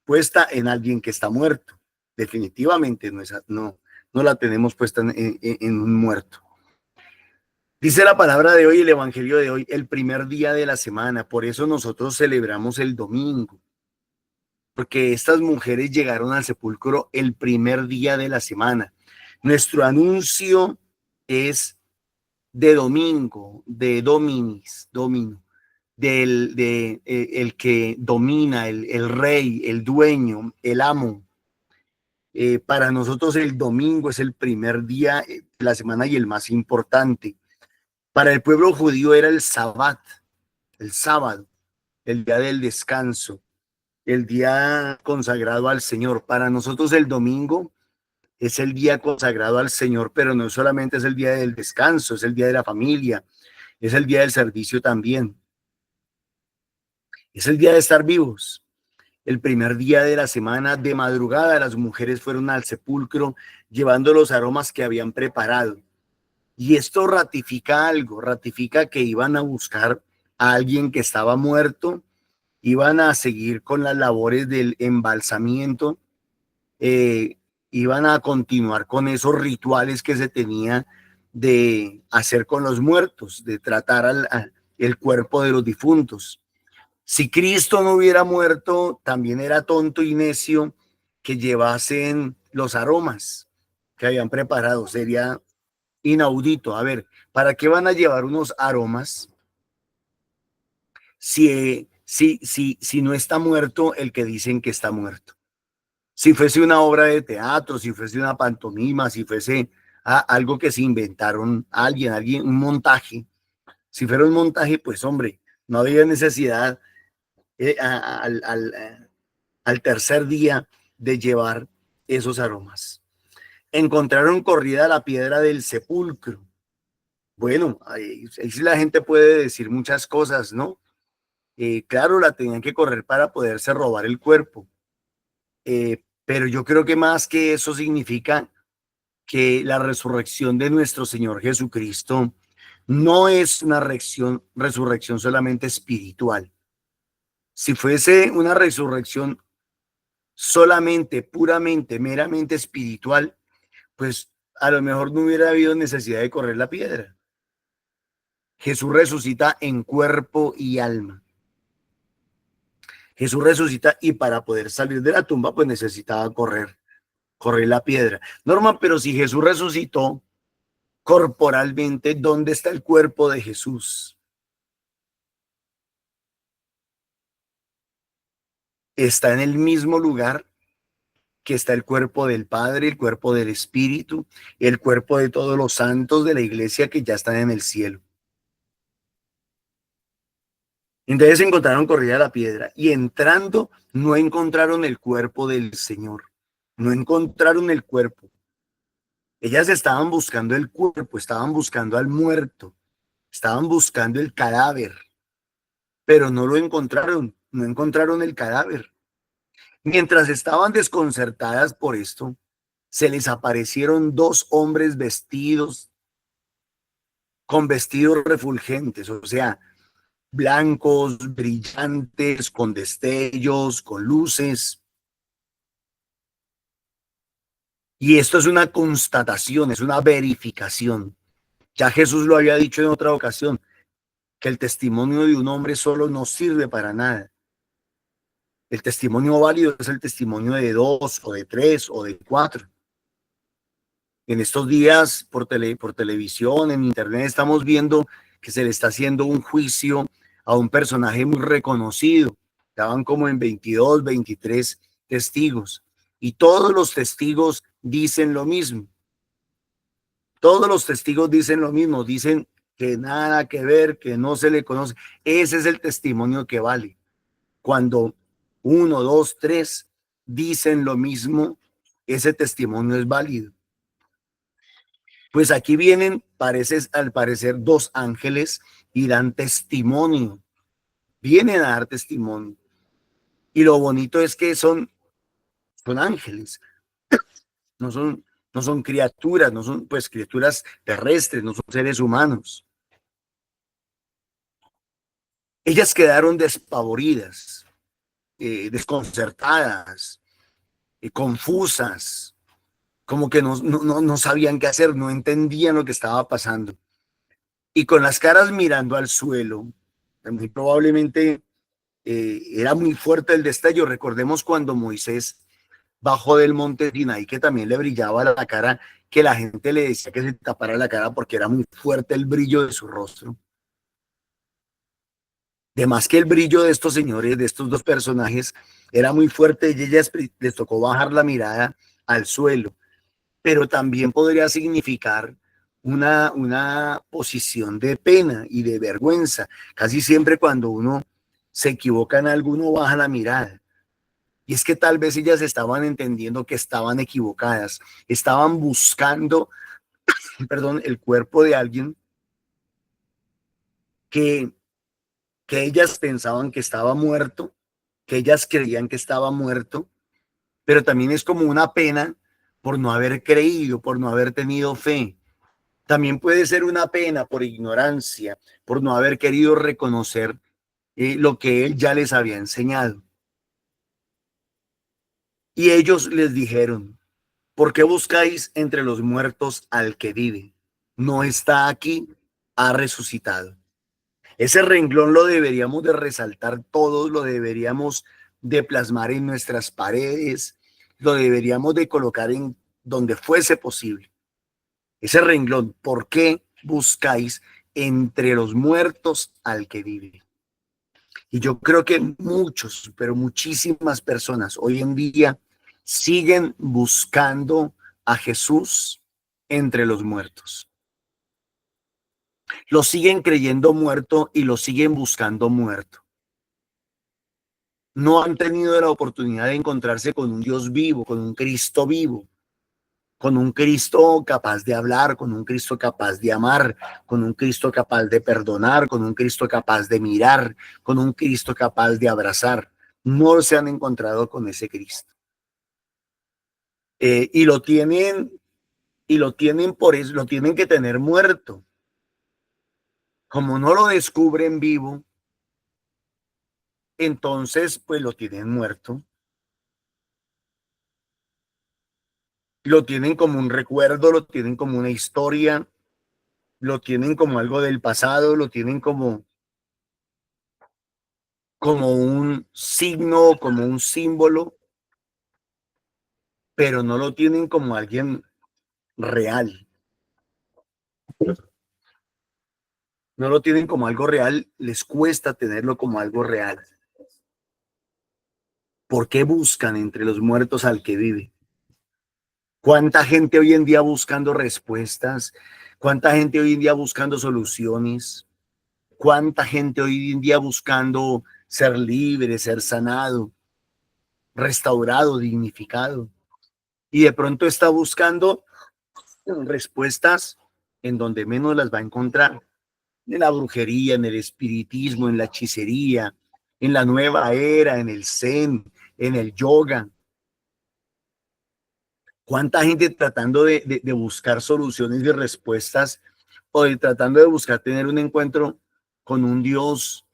puesta en alguien que está muerto. Definitivamente no la tenemos puesta en un muerto. Dice la palabra de hoy, el evangelio de hoy, el primer día de la semana. Por eso nosotros celebramos el domingo. Porque estas mujeres llegaron al sepulcro el primer día de la semana. Nuestro anuncio es de domingo, de dominis, domino. el que domina, el rey, el dueño, el amo. Para nosotros el domingo es el primer día de la semana y el más importante. Para el pueblo judío era el sábado, el día del descanso, el día consagrado al Señor. Para nosotros el domingo es el día consagrado al Señor, pero no solamente es el día del descanso, es el día de la familia, es el día del servicio también. Es el día de estar vivos. El primer día de la semana, de madrugada, las mujeres fueron al sepulcro llevando los aromas que habían preparado. Y esto ratifica algo, ratifica que iban a buscar a alguien que estaba muerto, iban a seguir con las labores del embalsamiento, iban a continuar con esos rituales que se tenía de hacer con los muertos, de tratar el cuerpo de los difuntos. Si Cristo no hubiera muerto, también era tonto y necio que llevasen los aromas que habían preparado. Sería inaudito. A ver, ¿para qué van a llevar unos aromas si no está muerto el que dicen que está muerto? Si fuese una obra de teatro, si fuese una pantomima, si fuese algo que se inventaron alguien, un montaje. Si fuera un montaje, pues hombre, no había necesidad al tercer día de llevar esos aromas. Encontraron corrida la piedra del sepulcro. Bueno, ahí sí la gente puede decir muchas cosas, ¿no? Claro, la tenían que correr para poderse robar el cuerpo. Pero yo creo que más que eso significa que la resurrección de nuestro Señor Jesucristo no es una resurrección solamente espiritual. Si fuese una resurrección solamente, puramente, meramente espiritual, pues a lo mejor no hubiera habido necesidad de correr la piedra. Jesús resucita en cuerpo y alma. Jesús resucita y para poder salir de la tumba, pues necesitaba correr la piedra. Norma, pero si Jesús resucitó corporalmente, ¿dónde está el cuerpo de Jesús? Está en el mismo lugar que está el cuerpo del Padre, el cuerpo del Espíritu, el cuerpo de todos los santos de la iglesia que ya están en el cielo. Entonces encontraron corrida la piedra y entrando no encontraron el cuerpo del Señor, no encontraron el cuerpo. Ellas estaban buscando el cuerpo, estaban buscando al muerto, estaban buscando el cadáver, pero no lo encontraron, no encontraron el cadáver. Mientras estaban desconcertadas por esto, se les aparecieron dos hombres vestidos con vestidos refulgentes, o sea, blancos, brillantes, con destellos, con luces. Y esto es una constatación, es una verificación. Ya Jesús lo había dicho en otra ocasión, que el testimonio de un hombre solo no sirve para nada. El testimonio válido es el testimonio de 2 o de 3 o de 4. En estos días, por televisión, en internet, estamos viendo que se le está haciendo un juicio a un personaje muy reconocido. Estaban como en 22, 23 testigos. Y todos los testigos dicen lo mismo. Todos los testigos dicen lo mismo. Dicen que nada que ver, que no se le conoce. Ese es el testimonio que vale. Cuando 1, 2, 3 dicen lo mismo, ese testimonio es válido. Pues aquí vienen, al parecer, dos ángeles y dan testimonio. Vienen a dar testimonio. Y lo bonito es que son ángeles. No son criaturas, no son pues criaturas terrestres, no son seres humanos. Ellas quedaron despavoridas, desconcertadas, confusas, como que no sabían qué hacer, no entendían lo que estaba pasando. Y con las caras mirando al suelo, muy probablemente era muy fuerte el destello. Recordemos cuando Moisés bajó del monte Sinaí, que también le brillaba la cara, que la gente le decía que se tapara la cara porque era muy fuerte el brillo de su rostro. De más que el brillo de estos señores, de estos dos personajes, era muy fuerte y ellas les tocó bajar la mirada al suelo, pero también podría significar una posición de pena y de vergüenza. Casi siempre cuando uno se equivoca en algo, uno baja la mirada. Y es que tal vez ellas estaban entendiendo que estaban equivocadas, estaban buscando, perdón, el cuerpo de alguien que ellas pensaban que estaba muerto, que ellas creían que estaba muerto, pero también es como una pena por no haber creído, por no haber tenido fe. También puede ser una pena por ignorancia, por no haber querido reconocer lo que él ya les había enseñado. Y ellos les dijeron, ¿por qué buscáis entre los muertos al que vive? No está aquí, ha resucitado. Ese renglón lo deberíamos de resaltar todos, lo deberíamos de plasmar en nuestras paredes, lo deberíamos de colocar en donde fuese posible. Ese renglón, ¿por qué buscáis entre los muertos al que vive? Y yo creo que muchos, pero muchísimas personas hoy en día siguen buscando a Jesús entre los muertos. Lo siguen creyendo muerto y lo siguen buscando muerto. No han tenido la oportunidad de encontrarse con un Dios vivo, con un Cristo vivo, con un Cristo capaz de hablar, con un Cristo capaz de amar, con un Cristo capaz de perdonar, con un Cristo capaz de mirar, con un Cristo capaz de abrazar. No se han encontrado con ese Cristo. Y lo tienen por eso, lo tienen que tener muerto. Como no lo descubren vivo, entonces pues lo tienen muerto. Lo tienen como un recuerdo, lo tienen como una historia, lo tienen como algo del pasado, lo tienen como un signo, como un símbolo, pero no lo tienen como alguien real. No lo tienen como algo real, les cuesta tenerlo como algo real. ¿Por qué buscan entre los muertos al que vive? ¿Cuánta gente hoy en día buscando respuestas? ¿Cuánta gente hoy en día buscando soluciones? ¿Cuánta gente hoy en día buscando ser libre, ser sanado, restaurado, dignificado? Y de pronto está buscando respuestas en donde menos las va a encontrar. En la brujería, en el espiritismo, en la hechicería, en la nueva era, en el zen, en el yoga. ¿Cuánta gente tratando de buscar soluciones y respuestas o tratando de buscar tener un encuentro con un Dios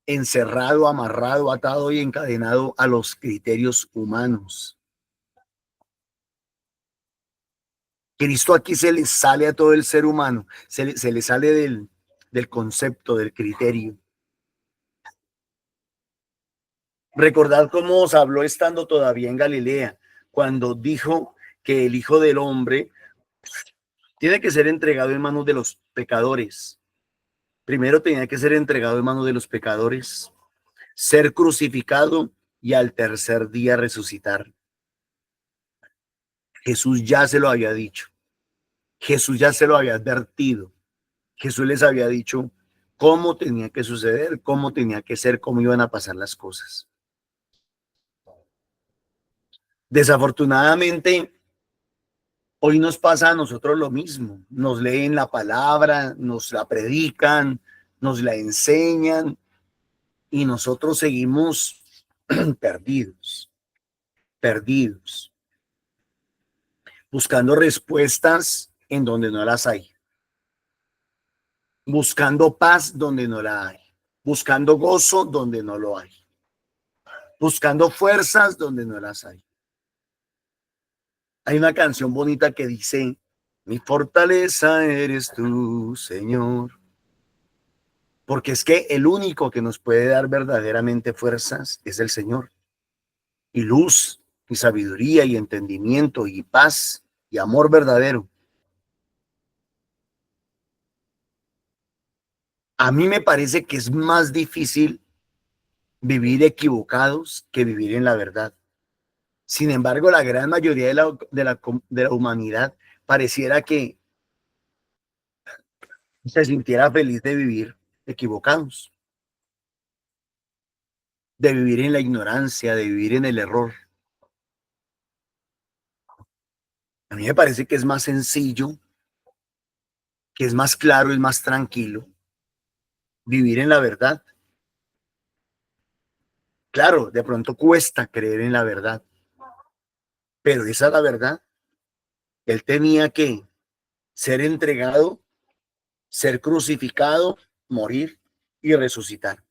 encerrado, amarrado, atado y encadenado a los criterios humanos? Cristo aquí se le sale a todo el ser humano, se le sale del concepto, del criterio. Recordad cómo os habló estando todavía en Galilea, cuando dijo que el Hijo del Hombre tiene que ser entregado en manos de los pecadores. Primero tenía que ser entregado en manos de los pecadores, ser crucificado y al tercer día resucitar. Jesús ya se lo había dicho. Jesús ya se lo había advertido. Jesús les había dicho cómo tenía que suceder, cómo tenía que ser, cómo iban a pasar las cosas. Desafortunadamente, hoy nos pasa a nosotros lo mismo. Nos leen la palabra, nos la predican, nos la enseñan y nosotros seguimos perdidos, buscando respuestas en donde no las hay, buscando paz donde no la hay, buscando gozo donde no lo hay, buscando fuerzas donde no las hay. Hay una canción bonita que dice: mi fortaleza eres tú, Señor. Porque es que el único que nos puede dar verdaderamente fuerzas es el Señor. Y luz, y sabiduría, y entendimiento, y paz, y amor verdadero. A mí me parece que es más difícil vivir equivocados que vivir en la verdad. Sin embargo, la gran mayoría de la humanidad pareciera que se sintiera feliz de vivir equivocados, de vivir en la ignorancia, de vivir en el error. A mí me parece que es más sencillo, que es más claro, es más tranquilo vivir en la verdad. Claro, de pronto cuesta creer en la verdad, pero esa es la verdad. Él tenía que ser entregado, ser crucificado, morir y resucitar.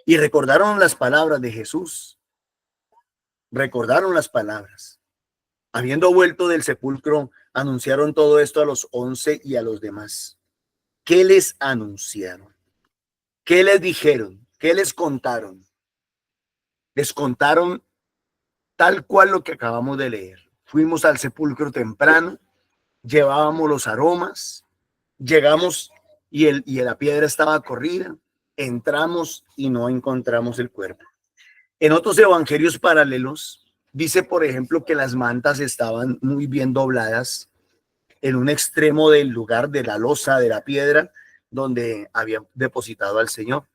Y recordaron las palabras de Jesús, recordaron las palabras. Habiendo vuelto del sepulcro, anunciaron todo esto a los 11 y a los demás. ¿Qué les anunciaron? ¿Qué les dijeron? ¿Qué les contaron? Les contaron tal cual lo que acabamos de leer. Fuimos al sepulcro temprano, llevábamos los aromas, llegamos y la piedra estaba corrida, entramos y no encontramos el cuerpo. En otros evangelios paralelos dice, por ejemplo, que las mantas estaban muy bien dobladas en un extremo del lugar de la losa de la piedra donde habían depositado al Señor.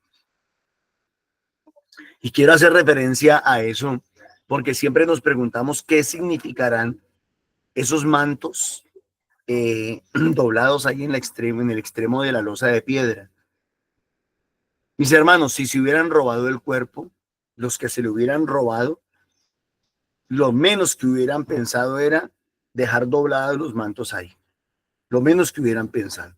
Y quiero hacer referencia a eso porque siempre nos preguntamos qué significarán esos mantos doblados ahí en el extremo de la losa de piedra. Mis hermanos, si se hubieran robado el cuerpo, los que se le hubieran robado, lo menos que hubieran pensado era dejar doblados los mantos ahí. Lo menos que hubieran pensado.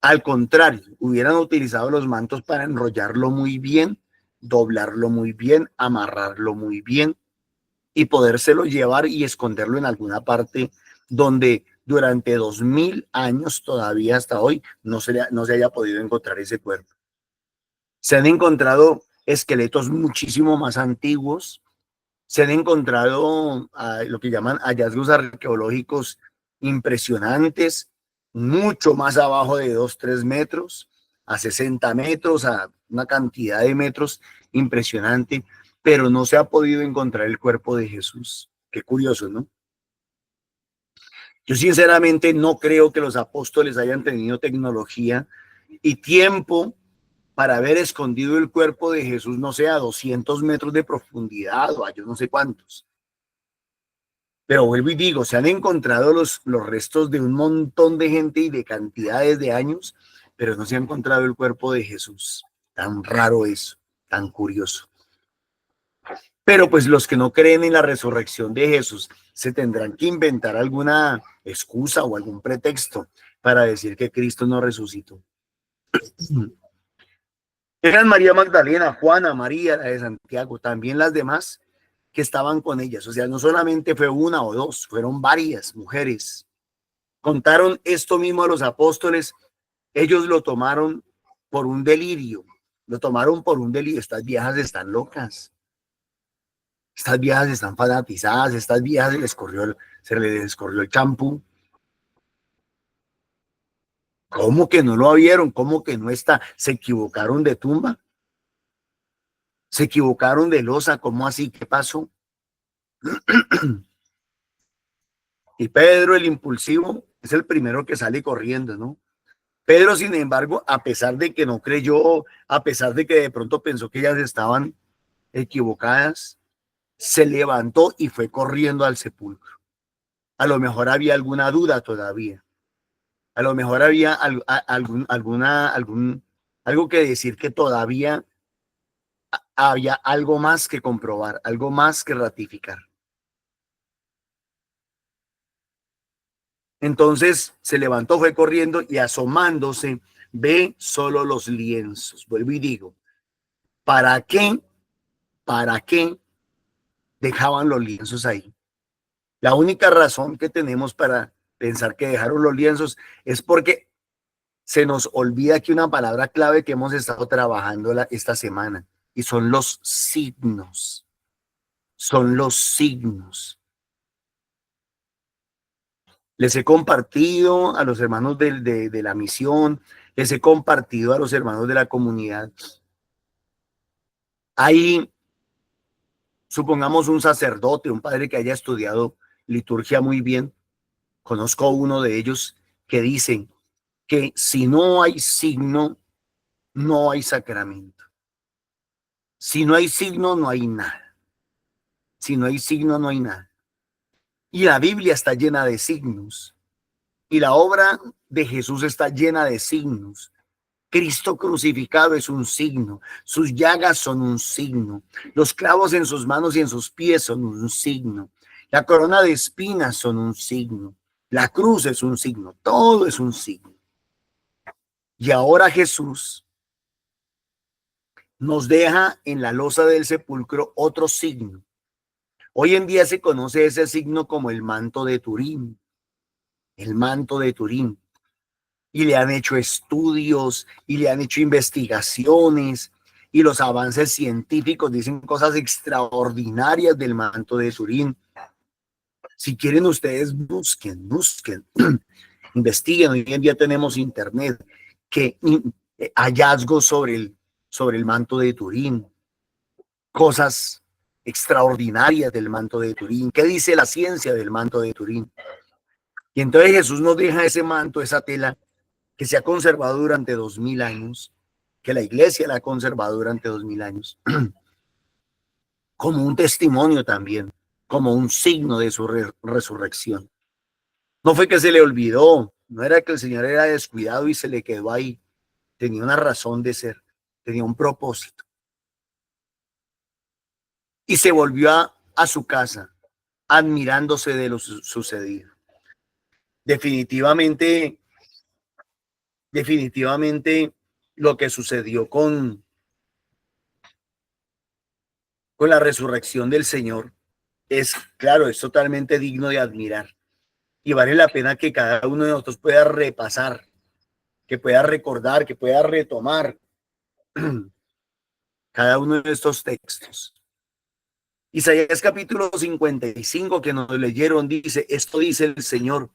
Al contrario, hubieran utilizado los mantos para enrollarlo muy bien, doblarlo muy bien, amarrarlo muy bien y podérselo llevar y esconderlo en alguna parte donde durante 2000 años todavía hasta hoy no se haya podido encontrar ese cuerpo. Se han encontrado esqueletos muchísimo más antiguos, se han encontrado lo que llaman hallazgos arqueológicos impresionantes, mucho más abajo de 2-3 metros, a 60 metros, a una cantidad de metros impresionante, pero no se ha podido encontrar el cuerpo de Jesús. Qué curioso, ¿no? Yo sinceramente no creo que los apóstoles hayan tenido tecnología y tiempo para haber escondido el cuerpo de Jesús, no sé, a 200 metros de profundidad o a yo no sé cuántos. Pero vuelvo y digo, se han encontrado los restos de un montón de gente y de cantidades de años, pero no se ha encontrado el cuerpo de Jesús. Tan raro eso, tan curioso. Pero pues los que no creen en la resurrección de Jesús se tendrán que inventar alguna excusa o algún pretexto para decir que Cristo no resucitó. Eran María Magdalena, Juana, María, la de Santiago, también las demás que estaban con ellas. O sea, no solamente fue una o dos, fueron varias mujeres. Contaron esto mismo a los apóstoles. Ellos lo tomaron por un delirio. Lo tomaron por un delirio. Estas viejas están locas. Estas viejas están fanatizadas. Estas viejas se les corrió el champú. ¿Cómo que no lo vieron? ¿Cómo que no está? ¿Se equivocaron de tumba? ¿Se equivocaron de losa? ¿Cómo así? ¿Qué pasó? Y Pedro, el impulsivo, es el primero que sale corriendo, ¿no? Pedro, sin embargo, a pesar de que no creyó, a pesar de que de pronto pensó que ellas estaban equivocadas, se levantó y fue corriendo al sepulcro. A lo mejor había alguna duda todavía. A lo mejor había algo que decir que todavía había algo más que comprobar, algo más que ratificar. Entonces se levantó, fue corriendo y asomándose ve solo los lienzos. Vuelvo y digo, ¿para qué dejaban los lienzos ahí? La única razón que tenemos para pensar que dejaron los lienzos es porque se nos olvida que una palabra clave que hemos estado trabajando esta semana y son los signos. Son los signos. Les he compartido a los hermanos de la misión, les he compartido a los hermanos de la comunidad. Hay, supongamos, un sacerdote, un padre que haya estudiado liturgia muy bien. Conozco uno de ellos que dicen que si no hay signo, no hay sacramento. Si no hay signo, no hay nada. Si no hay signo, no hay nada. Y la Biblia está llena de signos. Y la obra de Jesús está llena de signos. Cristo crucificado es un signo. Sus llagas son un signo. Los clavos en sus manos y en sus pies son un signo. La corona de espinas son un signo. La cruz es un signo. Todo es un signo. Y ahora Jesús nos deja en la losa del sepulcro otro signo. Hoy en día se conoce ese signo como el manto de Turín. El manto de Turín. Y le han hecho estudios y le han hecho investigaciones y los avances científicos dicen cosas extraordinarias del manto de Turín. Si quieren ustedes busquen, investiguen. Hoy en día tenemos internet, que hallazgos sobre el manto de Turín, cosas extraordinarias del manto de Turín. ¿Qué dice la ciencia del manto de Turín? Y entonces Jesús nos deja ese manto, esa tela que se ha conservado durante 2000 años, que la iglesia la ha conservado durante 2000 años, como un testimonio también, como un signo de su resurrección. No fue que se le olvidó, no era que el Señor era descuidado y se le quedó ahí. Tenía una razón de ser, tenía un propósito. Y se volvió a su casa, admirándose de lo sucedido. Definitivamente lo que sucedió con la resurrección del Señor es, claro, es totalmente digno de admirar. Y vale la pena que cada uno de nosotros pueda repasar, que pueda recordar, que pueda retomar cada uno de estos textos. Isaías capítulo 55 que nos leyeron dice, esto dice el Señor,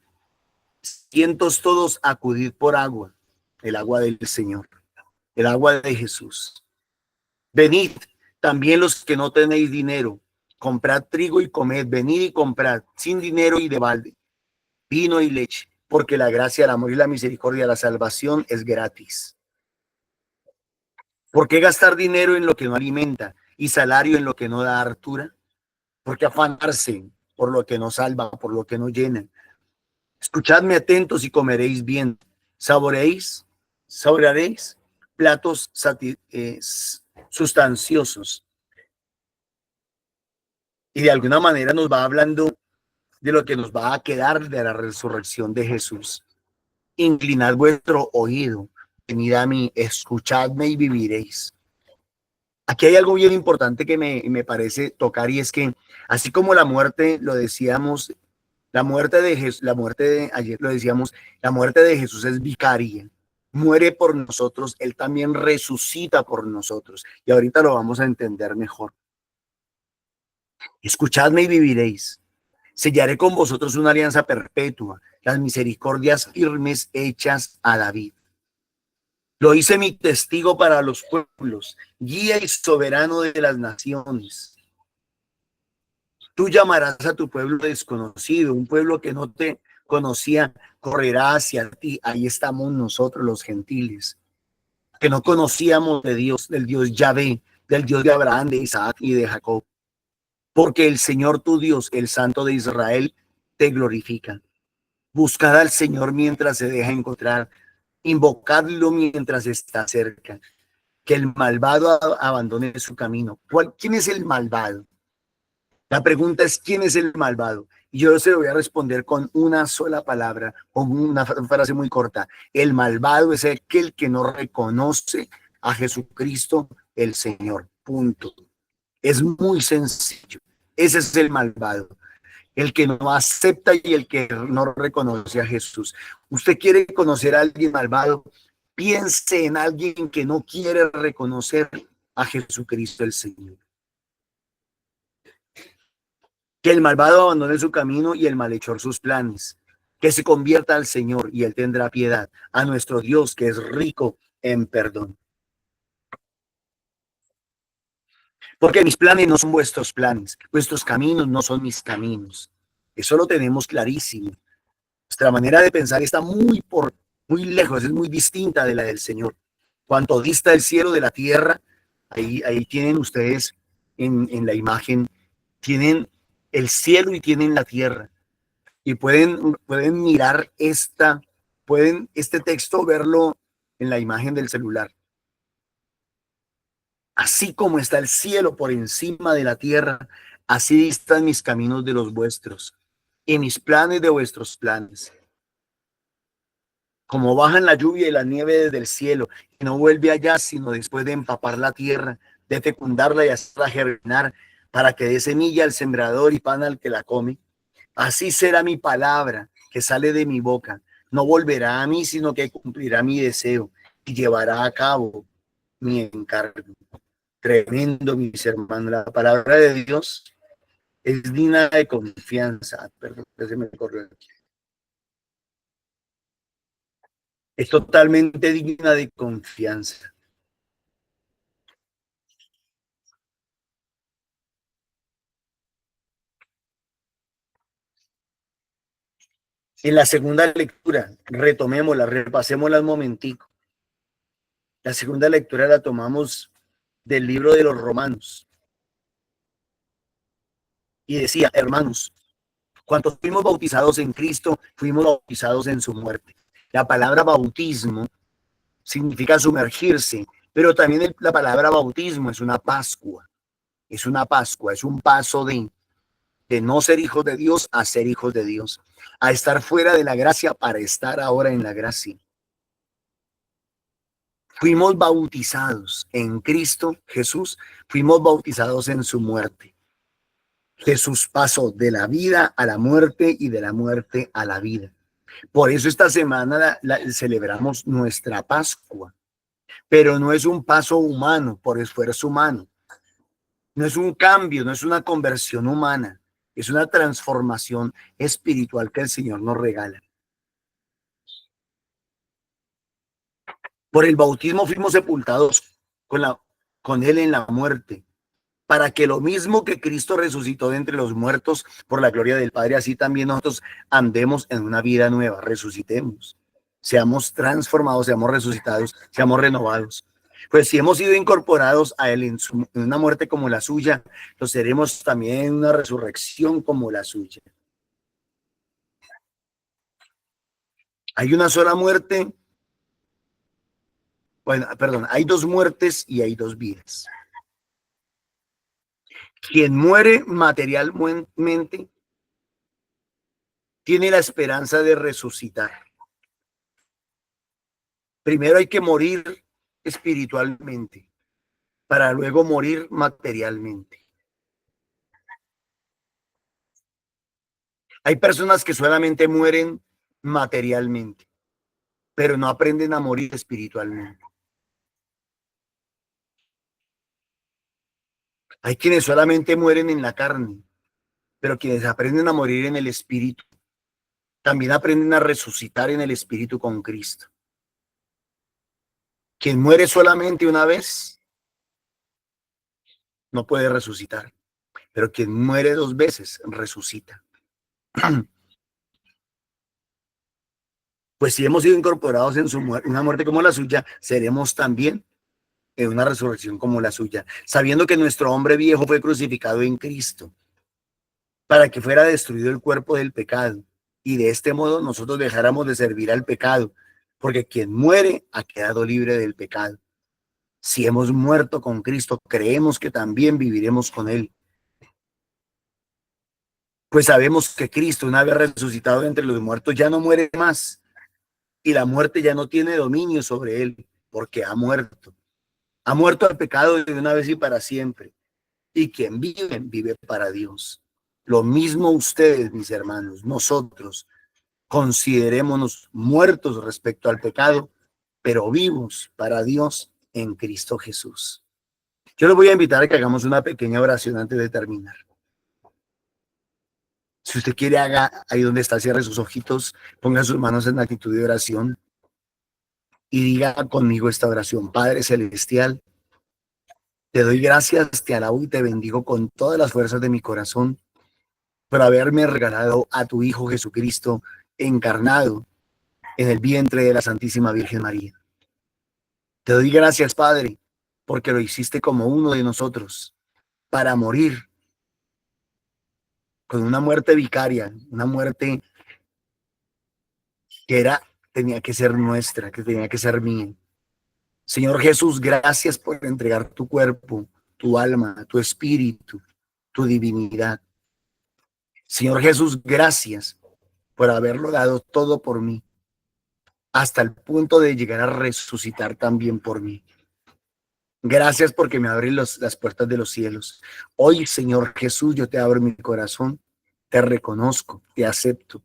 cientos todos acudid por agua, el agua del Señor, el agua de Jesús. Venid también los que no tenéis dinero, comprad trigo y comed, venid y comprad sin dinero y de balde, vino y leche, porque la gracia, el amor y la misericordia, la salvación es gratis. ¿Por qué gastar dinero en lo que no alimenta y salario en lo que no da hartura? ¿Por qué afanarse por lo que no salva, por lo que no llena? Escuchadme atentos y comeréis bien. Saborearéis platos sustanciosos. Y de alguna manera nos va hablando de lo que nos va a quedar de la resurrección de Jesús. Inclinad vuestro oído, venid a mí, escuchadme y viviréis. Aquí hay algo bien importante que me parece tocar, y es que así como la muerte, lo decíamos, ayer lo decíamos, la muerte de Jesús es vicaria. Muere por nosotros, él también resucita por nosotros. Y ahorita lo vamos a entender mejor. Escuchadme y viviréis. Sellaré con vosotros una alianza perpetua, las misericordias firmes hechas a David. Lo hice mi testigo para los pueblos, guía y soberano de las naciones. Tú llamarás a tu pueblo desconocido, un pueblo que no te conocía, correrá hacia ti. Ahí estamos nosotros los gentiles, que no conocíamos de Dios, del Dios Yahvé, del Dios de Abraham, de Isaac y de Jacob. Porque el Señor tu Dios, el Santo de Israel, te glorifica. Buscad al Señor mientras se deja encontrar. Invocadlo mientras está cerca. Que el malvado abandone su camino. ¿Quién es el malvado? La pregunta es, ¿quién es el malvado? Y yo se lo voy a responder con una sola palabra, con una frase muy corta. El malvado es aquel que no reconoce a Jesucristo el Señor. Punto. Es muy sencillo. Ese es el malvado. El que no acepta y el que no reconoce a Jesús. ¿Usted quiere conocer a alguien malvado? Piense en alguien que no quiere reconocer a Jesucristo el Señor. Que el malvado abandone su camino y el malhechor sus planes. que se convierta al Señor y Él tendrá piedad, a nuestro Dios que es rico en perdón. Porque mis planes no son vuestros planes, vuestros caminos no son mis caminos. Eso lo tenemos clarísimo. Nuestra manera de pensar está muy lejos, es muy distinta de la del Señor. Cuanto dista el cielo de la tierra, ahí tienen ustedes en la imagen, tienen el cielo y tienen la tierra. Y pueden mirar este texto, verlo en la imagen del celular. Así como está el cielo por encima de la tierra, así distan mis caminos de los vuestros y mis planes de vuestros planes. Como bajan la lluvia y la nieve desde el cielo y no vuelve allá sino después de empapar la tierra, de fecundarla y hacerla germinar para que dé semilla al sembrador y pan al que la come, así será mi palabra que sale de mi boca. No volverá a mí, sino que cumplirá mi deseo y llevará a cabo mi encargo. Tremendo, mis hermanos. La palabra de Dios es digna de confianza. Perdón, se me corrió aquí. Es totalmente digna de confianza. En la segunda lectura, retomémosla, repasémosla un momentico. La segunda lectura la tomamos del libro de los Romanos. Y decía, hermanos, cuantos fuimos bautizados en Cristo, fuimos bautizados en su muerte. La palabra bautismo significa sumergirse, pero también la palabra bautismo es una Pascua. Es una Pascua, es un paso de no ser hijos de Dios a ser hijos de Dios, a estar fuera de la gracia para estar ahora en la gracia. Fuimos bautizados en Cristo Jesús, fuimos bautizados en su muerte. Jesús pasó de la vida a la muerte y de la muerte a la vida. Por eso esta semana celebramos nuestra Pascua, pero no es un paso humano, por esfuerzo humano. No es un cambio, no es una conversión humana, es una transformación espiritual que el Señor nos regala. Por el bautismo fuimos sepultados con Él en la muerte, para que lo mismo que Cristo resucitó de entre los muertos por la gloria del Padre, así también nosotros andemos en una vida nueva, resucitemos, seamos transformados, seamos resucitados, seamos renovados. Pues si hemos sido incorporados a Él en una muerte como la suya, lo seremos también en una resurrección como la suya. Hay una sola muerte, bueno, perdón, hay dos muertes y hay dos vidas. Quien muere materialmente tiene la esperanza de resucitar. Primero hay que morir espiritualmente para luego morir materialmente. Hay personas que solamente mueren materialmente, pero no aprenden a morir espiritualmente. Hay quienes solamente mueren en la carne, pero quienes aprenden a morir en el espíritu, también aprenden a resucitar en el espíritu con Cristo. Quien muere solamente una vez no puede resucitar, pero quien muere dos veces resucita. Pues si hemos sido incorporados en una muerte como la suya, seremos también en una resurrección como la suya, sabiendo que nuestro hombre viejo fue crucificado en Cristo para que fuera destruido el cuerpo del pecado, y de este modo nosotros dejáramos de servir al pecado, porque quien muere ha quedado libre del pecado. Si hemos muerto con Cristo, creemos que también viviremos con Él. Pues sabemos que Cristo, una vez resucitado entre los muertos, ya no muere más, y la muerte ya no tiene dominio sobre Él, porque ha muerto. Ha muerto al pecado de una vez y para siempre. Y quien vive, vive para Dios. Lo mismo ustedes, mis hermanos, nosotros, considerémonos muertos respecto al pecado, pero vivos para Dios en Cristo Jesús. Yo les voy a invitar a que hagamos una pequeña oración antes de terminar. Si usted quiere, haga ahí donde está, cierre sus ojitos, ponga sus manos en actitud de oración y diga conmigo esta oración. Padre Celestial, te doy gracias, te alabo y te bendigo con todas las fuerzas de mi corazón por haberme regalado a tu Hijo Jesucristo encarnado en el vientre de la Santísima Virgen María. Te doy gracias, Padre, porque lo hiciste como uno de nosotros para morir con una muerte vicaria, una muerte que tenía que ser nuestra, que tenía que ser mía. Señor Jesús, gracias por entregar tu cuerpo, tu alma, tu espíritu, tu divinidad. Señor Jesús, gracias por haberlo dado todo por mí, hasta el punto de llegar a resucitar también por mí. Gracias porque me abren las puertas de los cielos. Hoy, Señor Jesús, yo te abro mi corazón, te reconozco, te acepto.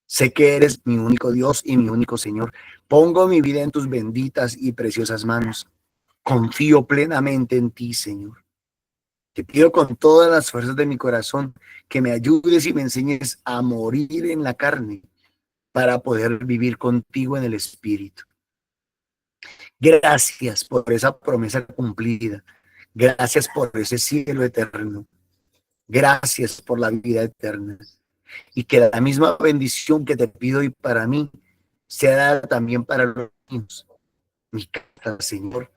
Sé que eres mi único Dios y mi único Señor. Pongo mi vida en tus benditas y preciosas manos. Confío plenamente en ti, Señor. Te pido con todas las fuerzas de mi corazón que me ayudes y me enseñes a morir en la carne para poder vivir contigo en el Espíritu. Gracias por esa promesa cumplida. Gracias por ese cielo eterno. Gracias por la vida eterna. Y que la misma bendición que te pido hoy para mí sea dada también para los niños. Mi casa, Señor,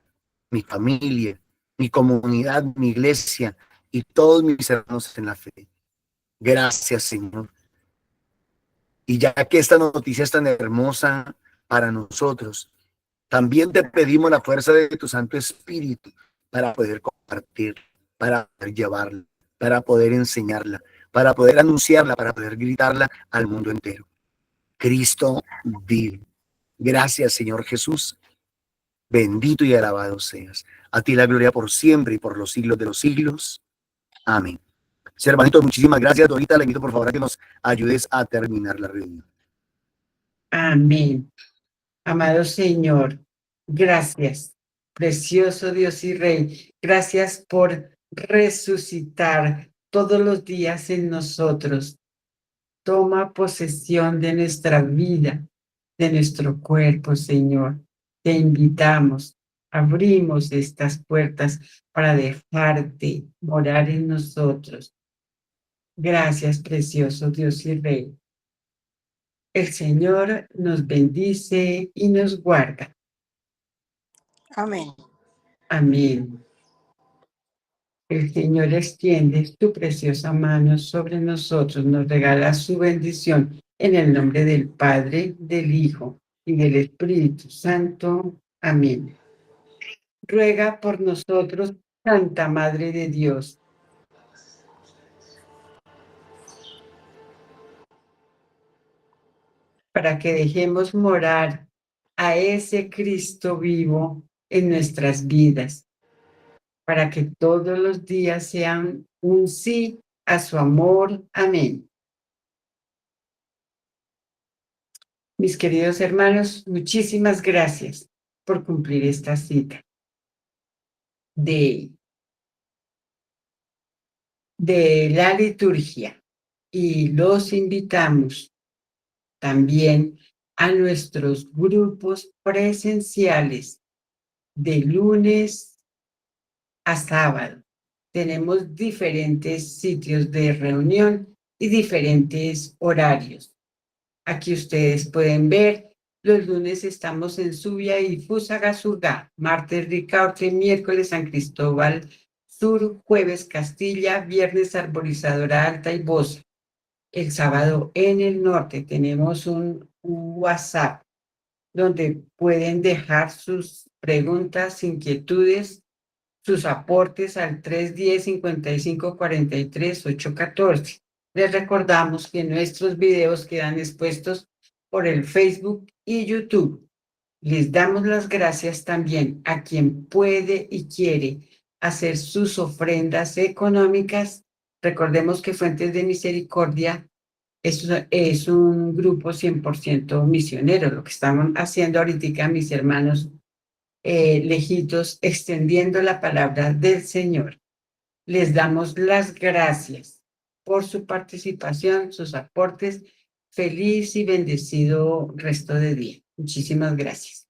mi familia, mi comunidad, mi iglesia y todos mis hermanos en la fe. Gracias, Señor. Y ya que esta noticia es tan hermosa para nosotros, también te pedimos la fuerza de tu Santo Espíritu para poder compartir, para poder llevarla, para poder enseñarla, para poder anunciarla, para poder gritarla al mundo entero. Cristo vive. Gracias, Señor Jesús. Bendito y alabado seas. A ti la gloria por siempre y por los siglos de los siglos. Amén. Sí, hermanito, muchísimas gracias. Dorita, le invito por favor a que nos ayudes a terminar la reunión. Amén. Amado Señor, gracias, precioso Dios y Rey. Gracias por resucitar todos los días en nosotros. Toma posesión de nuestra vida, de nuestro cuerpo, Señor. Te invitamos, abrimos estas puertas para dejarte morar en nosotros. Gracias, precioso Dios y Rey. El Señor nos bendice y nos guarda. Amén. Amén. El Señor extiende su preciosa mano sobre nosotros, nos regala su bendición en el nombre del Padre, del Hijo y del Espíritu Santo. Amén. Ruega por nosotros, Santa Madre de Dios, para que dejemos morar a ese Cristo vivo en nuestras vidas, para que todos los días sean un sí a su amor. Amén. Mis queridos hermanos, muchísimas gracias por cumplir esta cita de la liturgia y los invitamos también a nuestros grupos presenciales de lunes a sábado. Tenemos diferentes sitios de reunión y diferentes horarios. Aquí ustedes pueden ver, los lunes estamos en Subia y Fusagasugá, martes Ricaurte, miércoles San Cristóbal Sur, jueves Castilla, viernes Arborizadora Alta y Bosa. El sábado en el norte tenemos un WhatsApp donde pueden dejar sus preguntas, inquietudes, sus aportes al 310-5543-814. Les recordamos que nuestros videos quedan expuestos por el Facebook y YouTube. Les damos las gracias también a quien puede y quiere hacer sus ofrendas económicas. Recordemos que Fuentes de Misericordia es un grupo 100% misionero. Lo que estamos haciendo ahorita, mis hermanos lejitos, extendiendo la palabra del Señor. Les damos las gracias por su participación, sus aportes. Feliz y bendecido resto de día. Muchísimas gracias.